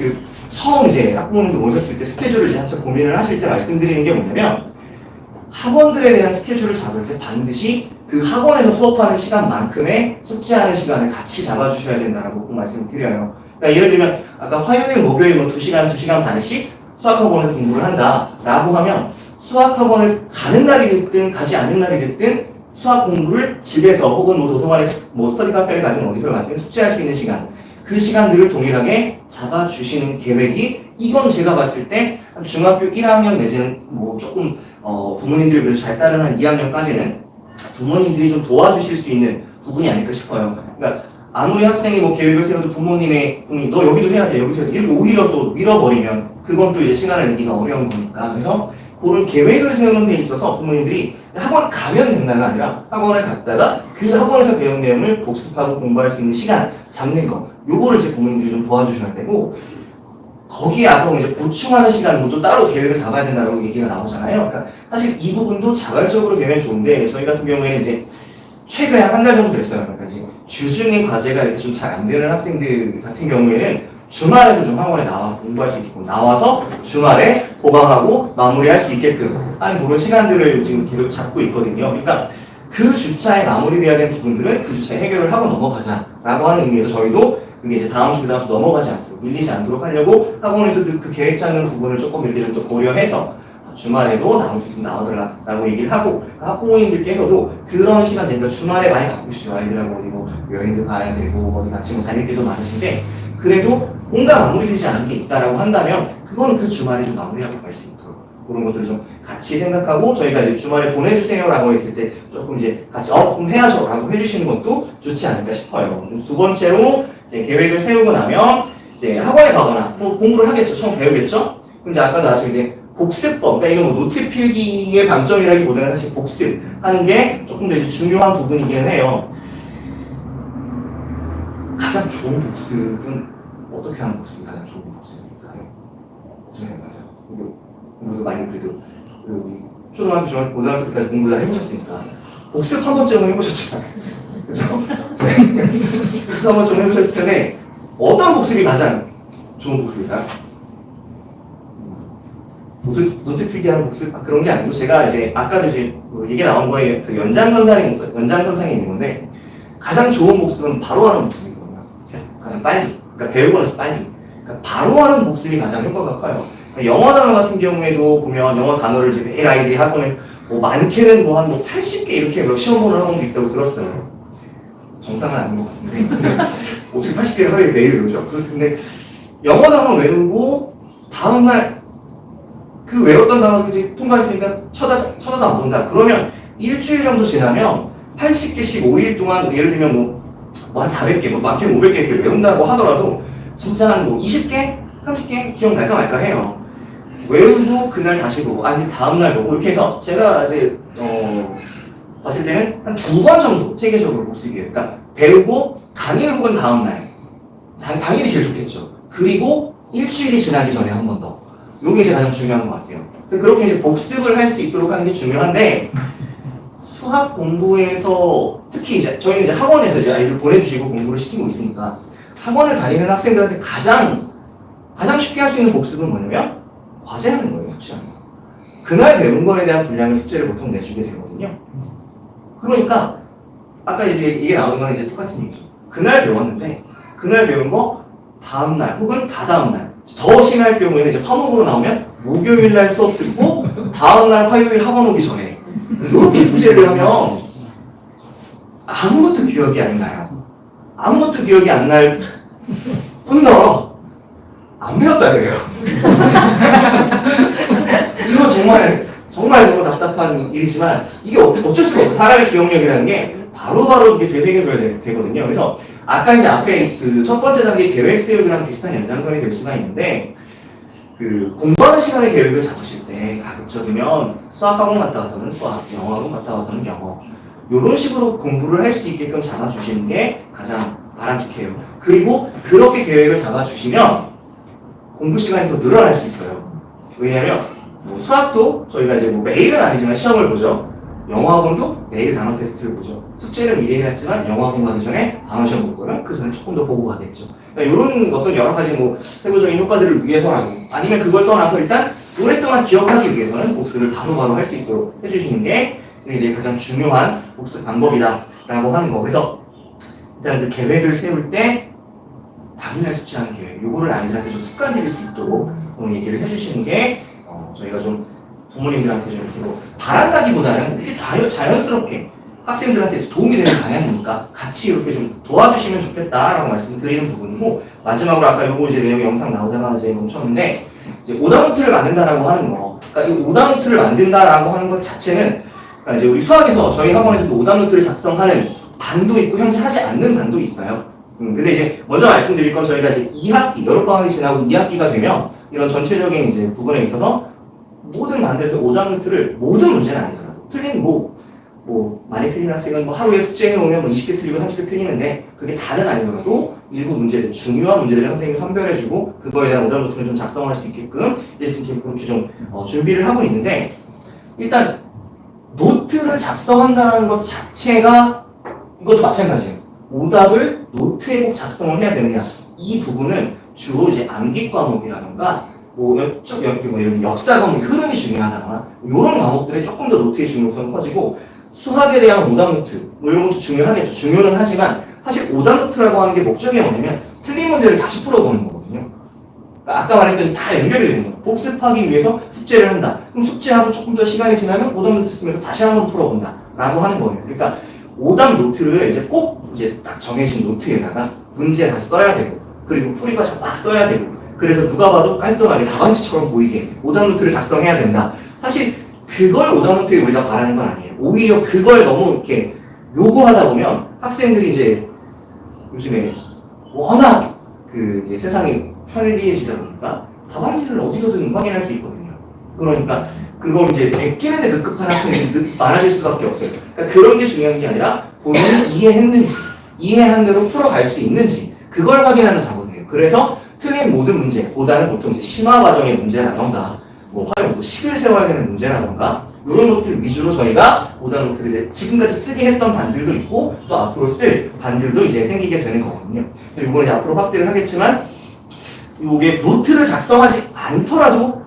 [SPEAKER 2] 처음 이제 학부모님들 오셨을 때 스케줄을 이제 한참 고민을 하실 때 말씀드리는 게 뭐냐면 학원들에 대한 스케줄을 잡을 때 반드시 그 학원에서 수업하는 시간만큼의 숙제하는 시간을 같이 잡아주셔야 된다라고 꼭 말씀드려요. 그러니까 예를 들면 아까 화요일, 목요일 2시간, 2시간 반씩 수학학원에서 공부를 한다라고 하면 수학학원을 가는 날이 됐든 가지 않는 날이 됐든 수학 공부를 집에서 혹은 도서관에 스터디 카페를 가든 어디서 가든 숙제할 수 있는 시간, 그 시간들을 동일하게 잡아주시는 계획이 이건 제가 봤을 때 중학교 1학년 내지는 조금 부모님들이 그래도 잘 따르는 2학년까지는 부모님들이 좀 도와주실 수 있는 부분이 아닐까 싶어요. 그러니까 아무리 학생이 계획을 세워도 부모님의 너 여기도 해야 돼, 여기도 해야 돼 이렇게 오히려 또 밀어버리면 그건 또 이제 시간을 내기가 어려운 거니까. 그래서 그런 계획을 세우는 데 있어서 부모님들이 학원 가면 된다가 아니라 학원을 갔다가 그 학원에서 배운 내용을 복습하고 공부할 수 있는 시간 잡는 거, 요거를 이제 부모님들이 좀 도와주셔야 되고, 거기에 아까 이제 보충하는 시간도 따로 계획을 잡아야 된다고 얘기가 나오잖아요. 그러니까 사실 이 부분도 자발적으로 되면 좋은데 저희 같은 경우에는 이제 최근에 한 달 정도 됐어요. 그러니까 이제 주중에 과제가 이렇게 좀 잘 안 되는 학생들 같은 경우에는 주말에도 좀 학원에 나와서 공부할 수 있게끔 나와서 주말에 보강하고 마무리할 수 있게끔 하는 그런 시간들을 지금 계속 잡고 있거든요. 그러니까 그 주차에 마무리돼야 되는 부분들은 그 주차에 해결을 하고 넘어가자라고 하는 의미에서 저희도 그게 이제 다음 주 넘어가지 않도록 밀리지 않도록 하려고 학원에서도 그 계획 짜는 부분을 조금 일들을 좀 고려해서 주말에도 나올 수 있으면 나오더라라고 얘기를 하고, 학부모님들께서도 그런 시간 되니까 주말에 많이 바쁘시죠. 아이들하고 어디 여행도 가야 되고 어디 같이 다닐 때도 많으신데 그래도 뭔가 마무리되지 않은 게 있다라고 한다면 그거는 그 주말에 좀 마무리하고 갈 수 있도록 그런 것들을 좀 같이 생각하고 저희가 이제 주말에 보내주세요라고 했을 때 조금 이제 같이 그럼 해야죠라고 해주시는 것도 좋지 않을까 싶어요. 두 번째로 이제 계획을 세우고 나면 이제 학원에 가거나 또 공부를 하겠죠. 처음 배우겠죠. 근데 아까도 아시고 이제 복습법, 그러니까 이건 노트 필기의 방점이라기보다는 사실 복습하는 게 조금 더 이제 중요한 부분이기는 해요. 가장 좋은 복습은 어떻게 하는 복습이 가장 좋은 복습일까요? 어떻게 생각하세요? 모두 많이 그래도 초등학교, 중학교, 고등학교 때까지 공부를 다 해보셨으니까 복습 한 번쯤은 해보셨잖아요. 그죠? 복습 한 번쯤은 해보셨을 텐데 어떤 복습이 가장 좋은 복습일까요? 노트 필기하는 복습? 그런 게 아니고 제가 이제 아까도 이제 얘기 나온 거에 그 연장선상에 있는 건데 가장 좋은 복습은 바로 하는 복습이거든요. 가장 빨리. 그러니까 배우고 나서 빨리. 그러니까 바로 하는 복습이 가장 효과가 커요. 영어 단어 같은 경우에도 보면 영어 단어를 이제 매일 아이들이 학원에 뭐 많게는 뭐 한 뭐 80개 이렇게 뭐 시험 보는 학원도 있다고 들었어요. 정상은 아닌 것 같은데 근데 어떻게 80개를 하루에 매일 외우죠? 근데 영어 단어 외우고 다음날 그 외웠던 단어를 이제 통과했으니까 쳐다도 안 본다. 그러면 일주일 정도 지나면 80개씩 5일 동안 예를 들면 뭐 한 400개, 뭐 많게는 500개 이렇게 외운다고 하더라도 진짜 한 뭐 20개? 30개 기억날까 말까 해요. 외우고 그날 다시 보고 아니 다음날 보고 이렇게 해서 제가 이제 봤을 때는 한 2번 정도 체계적으로 복습이에요. 그러니까 배우고 당일 혹은 다음날 당일이 제일 좋겠죠. 그리고 일주일이 지나기 전에 한 번 더. 이게 이제 가장 중요한 것 같아요. 그래서 그렇게 이제 복습을 할 수 있도록 하는 게 중요한데 수학 공부에서 특히 이제 저희는 이제 학원에서 이제 아이들 보내주시고 공부를 시키고 있으니까 학원을 다니는 학생들한테 가장 쉽게 할 수 있는 복습은 뭐냐면 과제하는 거예요, 숙제하는 거. 그날 배운 거에 대한 분량을 숙제를 보통 내주게 되거든요. 그러니까 아까 이제 이게 나오는 거는 이제 똑같은 얘기죠. 그날 배웠는데 그날 배운 거 다음날 혹은 다다음날 더 심할 경우에는 이제 화목으로 나오면 목요일날 수업 듣고 다음날 화요일 학원 오기 전에 이렇게 숙제를 하면 아무것도 기억이 안 나요. 아무것도 기억이 안 날 뿐더러 안 배웠다 그래요. 이거 정말 너무 답답한 일이지만 이게 어쩔 수가 없어. 사람의 기억력이라는 게 바로바로 이렇게 되새겨줘야 되거든요. 그래서 아까 이제 앞에 그 첫 번째 단계 계획 세우기랑 비슷한 연장선이 될 수가 있는데 그 공부하는 시간에 계획을 잡으실 때 가급적이면 수학학원 갔다 와서는 수학, 영어학원 갔다 와서는 영어 이런 식으로 공부를 할 수 있게끔 잡아주시는 게 가장 바람직해요. 그리고 그렇게 계획을 잡아주시면 공부 시간이 더 늘어날 수 있어요. 왜냐하면 뭐 수학도 저희가 이제 뭐 매일은 아니지만 시험을 보죠. 영어학원도 매일 단어 테스트를 보죠. 숙제는 미리 해놨지만 영어학원 가기 전에 단어 시험 볼 거면 그 전에 조금 더 보고 가겠죠. 그러니까 이런 어떤 여러 가지 뭐 세부적인 효과들을 위해서라도 아니면 그걸 떠나서 일단 오랫동안 기억하기 위해서는 복습을 바로바로 할 수 있도록 해주시는 게 이제 가장 중요한 복습 방법이다라고 하는 거. 그래서 일단 그 계획을 세울 때 당일날 숙제하는 계획, 요거를 아이들한테 좀 습관 들일 수 있도록 오늘 얘기를 해주시는 게 저희가 좀 부모님들한테 좀 이렇게 뭐 바란다기보다는 이게 다 자연스럽게 학생들한테 도움이 되는 방향이니까 같이 이렇게 좀 도와주시면 좋겠다라고 말씀드리는 부분이고 마지막으로 아까 요거 이제 내용이 영상 나오다가 이제 멈췄는데 이제 오답노트를 만든다라고 하는 거. 그러니까 이 오답노트를 만든다라고 하는 것 자체는 그러니까 이제 우리 수학에서 저희 학원에서도 오답노트를 작성하는 반도 있고 현재 하지 않는 반도 있어요. 근데 이제 먼저 말씀드릴 건 저희가 이제 2학기 여름방학이 지나고 2학기가 되면 이런 전체적인 이제 부분에 있어서 모든 반대에서 오답노트를 모든 문제는 아니더라도 틀린 많이 틀린 학생은 뭐 하루에 숙제해오면 뭐 20개 틀리고 30개 틀리는데 그게 다는 아니더라도 일부 문제들, 중요한 문제들을 선생님이 선별해주고 그거에 대한 오답노트를 좀 작성할 수 있게끔 이제 그렇게 좀 준비를 하고 있는데 일단 노트를 작성한다는 것 자체가 이것도 마찬가지예요. 오답을 노트에 꼭 작성을 해야 되느냐 이 부분은 주로 이제 암기 과목이라던가 뭐 이런 역사 과목 흐름이 중요하다거나 이런 과목들에 조금 더 노트의 중요성이 커지고 수학에 대한 오답노트 뭐 이런 것도 중요하겠죠. 중요는 하지만 사실 오답노트라고 하는 게 목적이 뭐냐면 틀린 문제를 다시 풀어보는 거거든요. 그러니까 아까 말했던 다 연결이 되는 거예요. 복습하기 위해서 숙제를 한다. 그럼 숙제하고 조금 더 시간이 지나면 오답노트 쓰면서 다시 한번 풀어본다 라고 하는 거예요. 그러니까 오답노트를 이제 꼭 이제 딱 정해진 노트에다가 문제 다 써야 되고 그리고 풀이가 막 써야 되고 그래서 누가 봐도 깔끔하게 답안지처럼 보이게 오답노트를 작성해야 된다. 사실 그걸 오답노트에 우리가 바라는 건 아니에요. 오히려 그걸 너무 이렇게 요구하다 보면 학생들이 이제 요즘에 워낙 그 이제 세상이 편리해지다 보니까 답안지를 어디서든 확인할 수 있거든요. 그러니까 그걸 이제 베끼는 데 급급한 학생이 많아질 수밖에 없어요. 그러니까 그런 게 중요한 게 아니라 본인이 이해했는지 이해한 대로 풀어갈 수 있는지 그걸 확인하는 작업이에요. 그래서 틀린 모든 문제보다는 보통 이제 심화 과정의 문제라던가 뭐 식을 세워야 되는 문제라던가 이런 것들 위주로 저희가 오답노트를 이제 지금까지 쓰게 했던 반들도 있고 또 앞으로 쓸 반들도 이제 생기게 되는 거거든요. 이거는 이제 앞으로 확대를 하겠지만 이게 노트를 작성하지 않더라도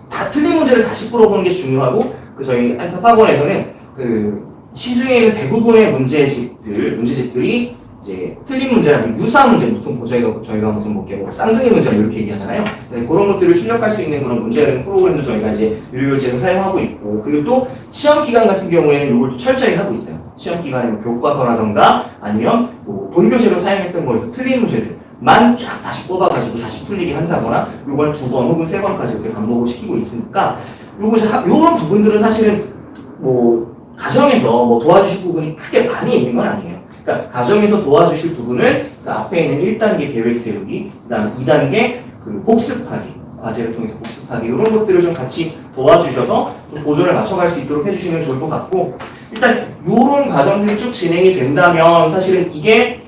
[SPEAKER 2] 다 틀린 문제를 다시 풀어보는 게 중요하고 그 저희 알탑학원에서는 그 시중에 있는 대부분의 문제집들이 이제 틀린 문제랑 유사한 문제, 보통 저희가 무슨 뭐 쌍둥이 문제 이렇게 얘기하잖아요. 네, 그런 것들을 출력할 수 있는 그런 문제는 프로그램도 저희가 이제 유료결제에서 사용하고 있고, 그리고 또 시험 기간 같은 경우에는 이걸 또 철저히 하고 있어요. 시험 기간에 뭐 교과서라던가 아니면 뭐 본교재로 사용했던 거에서 틀린 문제들만 쫙 다시 뽑아가지고 다시 풀리게 한다거나 이걸 2번 혹은 3번까지 이렇게 반복을 시키고 있으니까 요런 부분들은 사실은 뭐 가정에서 뭐 도와주실 부분이 크게 많이 있는 건 아니에요. 그러니까 가정에서 도와주실 부분은 그 앞에 있는 1단계 계획 세우기, 그다음 2단계 그 복습하기, 과제를 통해서 복습하기 이런 것들을 좀 같이 도와주셔서 좀 보조를 맞춰갈 수 있도록 해주시면 좋을 것 같고, 일단 이런 과정들이 쭉 진행이 된다면 사실은 이게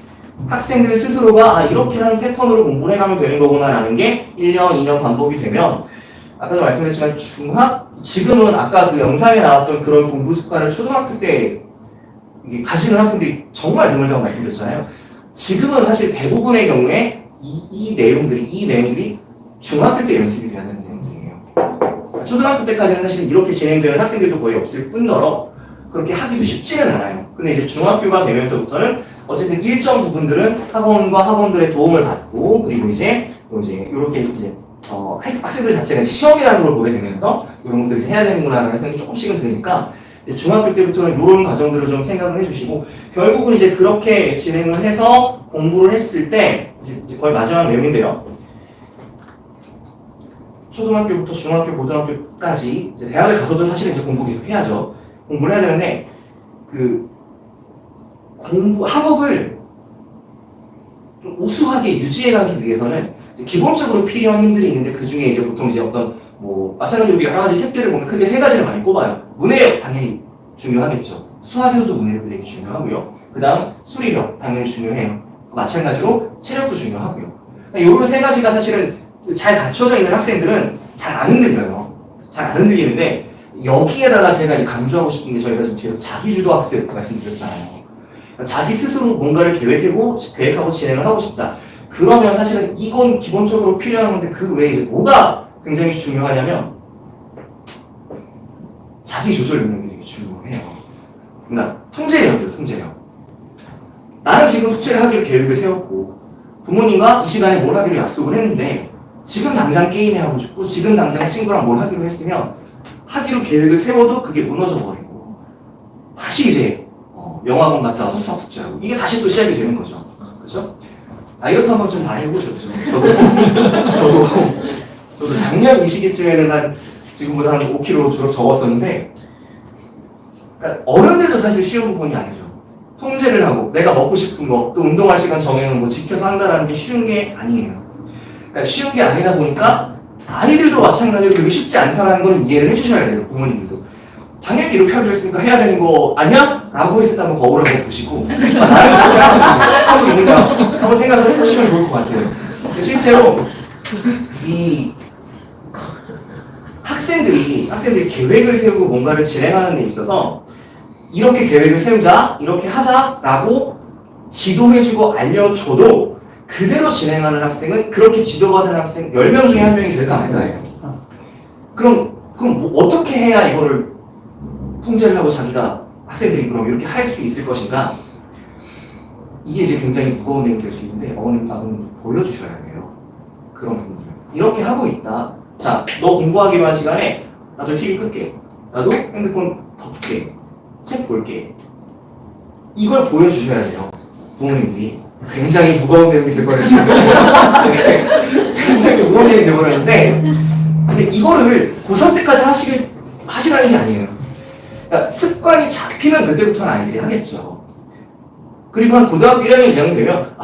[SPEAKER 2] 학생들 스스로가 이렇게 하는 패턴으로 공부를 해가면 되는 거구나라는 게 1년, 2년 반복이 되면, 아까도 말씀드렸지만 지금은 아까 그 영상에 나왔던 그런 공부 습관을 초등학교 때 이게 가지는 학생들이 정말 드물다고 말씀드렸잖아요. 지금은 사실 대부분의 경우에 이 내용들이 중학교 때 연습이 돼야 되는 내용들이에요. 초등학교 때까지는 사실 이렇게 진행되는 학생들도 거의 없을 뿐더러 그렇게 하기도 쉽지는 않아요. 근데 이제 중학교가 되면서부터는 어쨌든 일정 부분들은 학원과 학원들의 도움을 받고, 그리고 이제 이렇게 이제 학생들 자체가 이제 시험이라는 걸 보게 되면서 이런 것들을 해야 되는구나라는 생각이 조금씩은 드니까 중학교 때부터는 이런 과정들을 좀 생각을 해주시고, 결국은 이제 그렇게 진행을 해서 공부를 했을 때 이제 거의 마지막 내용인데요. 초등학교부터 중학교, 고등학교까지 이제 대학을 가서도 사실은 이제 공부 계속 해야죠. 공부를 해야 되는데 학업을 좀 우수하게 유지해가기 위해서는 기본적으로 필요한 힘들이 있는데, 그 중에 이제 보통 이제 어떤 뭐 마찬가지로 여러 가지 셋들을 보면 크게 3가지를 많이 꼽아요. 문해력 당연히 중요하겠죠. 수학에서도 문해력이 되게 중요하고요. 그 다음 수리력 당연히 중요해요. 마찬가지로 체력도 중요하고요. 이런 3가지가 사실은 잘 갖춰져 있는 학생들은 잘 안 흔들려요. 잘 안 흔들리는데, 여기에다가 제가 이제 강조하고 싶은 게, 저희가 지금 뒤에서 자기주도 학습 말씀드렸잖아요. 그러니까 자기 스스로 뭔가를 계획하고 진행을 하고 싶다. 그러면 사실은 이건 기본적으로 필요한 건데, 그 외에 이제 뭐가 굉장히 중요하냐면 자기 조절 능력이 되게 중요해요. 그러니까 통제력이에요, 통제력. 나는 지금 숙제를 하기로 계획을 세웠고, 부모님과 이 시간에 뭘 하기로 약속을 했는데, 지금 당장 게임에 하고 싶고, 지금 당장 친구랑 뭘 하기로 했으면, 하기로 계획을 세워도 그게 무너져 버리고, 다시 이제 영화관 갔다 와서 수학 숙제하고, 이게 다시 또 시작이 되는 거죠. 그렇죠? 다이어트 한번 좀 다 해보셨죠? 저도 작년 이 시기쯤에는 지금보다 한 5kg 적었었는데, 그러니까 어른들도 사실 쉬운 부분이 아니죠. 통제를 하고 내가 먹고 싶은 거, 또 운동할 시간 정해놓은 거 지켜서 한다는 게 쉬운 게 아니에요. 그러니까 쉬운 게 아니다 보니까 아이들도 마찬가지로 그게 쉽지 않다는 걸 이해를 해주셔야 돼요, 부모님들도. 당연히 이렇게 하기로 했으니까 해야 되는 거 아니야? 라고 했을 때 한번 거울을 한번 보시고, 나는 그렇게 하고 있는가 한번 생각을 해보시면 좋을 것 같아요. 실제로 이 학생들이 계획을 세우고 뭔가를 진행하는 데 있어서 이렇게 계획을 세우자, 이렇게 하자라고 지도해주고 알려줘도 그대로 진행하는 학생은, 그렇게 지도받은 학생 10명 중에 1명이 될까 안 될까요? 그럼 뭐 어떻게 해야 이거를 통제를 하고 학생들이 그럼 이렇게 할 수 있을 것인가? 이게 이제 굉장히 무거운 내용이 될 수 있는데, 어머님, 아버님 보여주셔야 돼요. 그런 부분들. 이렇게 하고 있다. 자, 너 공부하기로 한 시간에 나도 TV 끌게. 나도 핸드폰 덮게. 책 볼게. 이걸 보여주셔야 돼요. 부모님들이. 굉장히 무거운 내용이 되버렸어요. 굉장히 무거운 내용이 되버렸는데, 근데 이거를 고3 때까지 하시라는 게 아니에요. 그러니까 습관이 잡히면 그때부터는 아이들이 하겠죠. 그리고 한 고등학교 1학년이 되면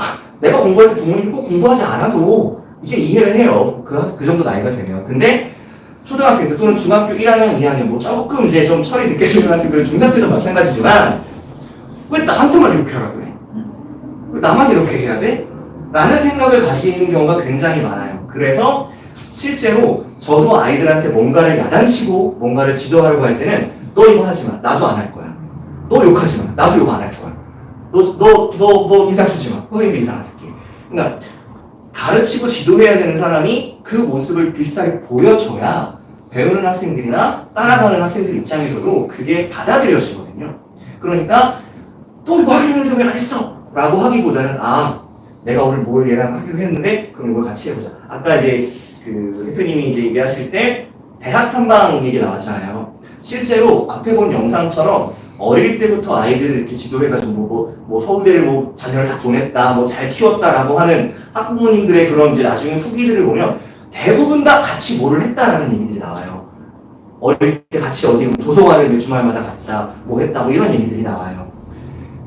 [SPEAKER 2] 내가 공부할 때 부모님이 꼭 공부하지 않아도 이제 이해를 해요. 그 정도 나이가 되면. 근데 초등학생 때 또는 중학교 1학년, 2학년 뭐 조금 이제 좀 철이 늦게 쓰는 학생들은 중3 때도 마찬가지지만, 왜 나한테만 이렇게 하라고 해? 왜 나만 이렇게 해야 돼? 라는 생각을 가지는 경우가 굉장히 많아요. 그래서 실제로 저도 아이들한테 뭔가를 야단치고 뭔가를 지도하려고 할 때는, 너 이거 하지 마. 나도 안 할 거야. 너 욕하지 마. 나도 욕 안 할 거야. 너 인상 쓰지 마. 선생님도 인상 안 쓸게. 그러니까 가르치고 지도해야 되는 사람이 그 모습을 비슷하게 보여줘야 배우는 학생들이나 따라가는 학생들 입장에서도 그게 받아들여지거든요. 그러니까 너 이거 하기로 했는데 왜 안 했어? 라고 하기보다는 내가 오늘 뭘 얘랑 하기로 했는데 그럼 이걸 같이 해보자. 아까 이제 그 대표님이 이제 얘기하실 때 대학 탐방 얘기 나왔잖아요. 실제로 앞에 본 영상처럼 어릴 때부터 아이들을 이렇게 지도해가지고 뭐 서울대를 뭐 자녀를 다 보냈다, 뭐 잘 키웠다라고 하는 학부모님들의 그런 이제 나중에 후기들을 보면 대부분 다 같이 뭐를 했다라는 얘기들이 나와요. 어릴 때 같이 어디 도서관을 매 주말마다 갔다, 뭐 했다, 뭐 이런 얘기들이 나와요.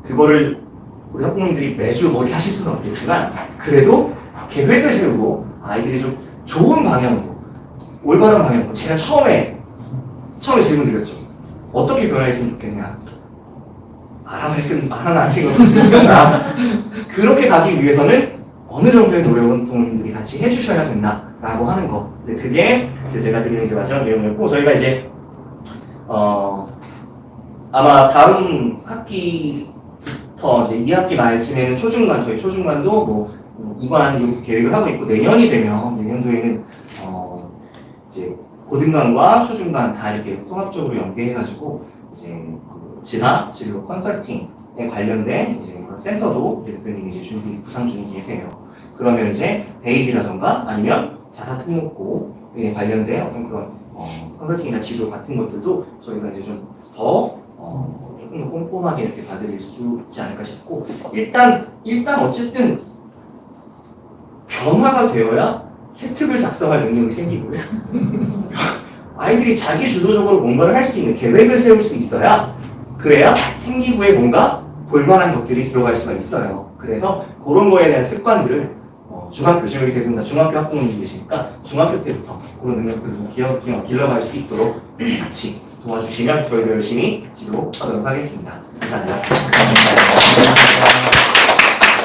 [SPEAKER 2] 그거를 우리 학부모님들이 매주 뭐 이렇게 하실 수는 없겠지만 그래도 계획을 세우고 아이들이 좀 좋은 방향으로, 올바른 방향으로 제가 처음에 질문 드렸죠. 어떻게 변화했으면 좋겠냐? 알아서 했으면 안 생각했으니까 그렇게 가기 위해서는 어느 정도의 노력은 부모님들이 같이 해주셔야 된다라고 하는 거. 그게 이제 제가 드리는 이제 마지막 내용이었고 저희가 이제 아마 다음 학기부터 이제 2학기 말쯤에는 저희 초중반도 뭐 이관 계획을 하고 있고 내년도에는 이제 고등반과 초중반 다 이렇게 통합적으로 연계해가지고 이제 그 진학, 진로 컨설팅에 관련된 이제 그런 센터도 대표님이 이제 구상 중인 계획이에요. 그러면 이제 대입이라던가 아니면 자사 특목고에 관련된 어떤 그런 컨설팅이나 진로 같은 것들도 저희가 이제 좀 더 조금 더 꼼꼼하게 이렇게 받을 수 있지 않을까 싶고 일단 어쨌든 변화가 되어야 새 특을 작성할 능력이 생기고요. 아이들이 자기 주도적으로 뭔가를 할 수 있는 계획을 세울 수 있어야 그래야 생기부에 뭔가 볼만한 것들이 들어갈 수가 있어요. 그래서 그런 거에 대한 습관들을 중학교, 지금 여기 대부분 다 중학교 학부모님이 계시니까 중학교 때부터 그런 능력들을 좀 길러갈 수 있도록 같이 도와주시면 저희도 열심히 지도하도록 하겠습니다. 감사합니다.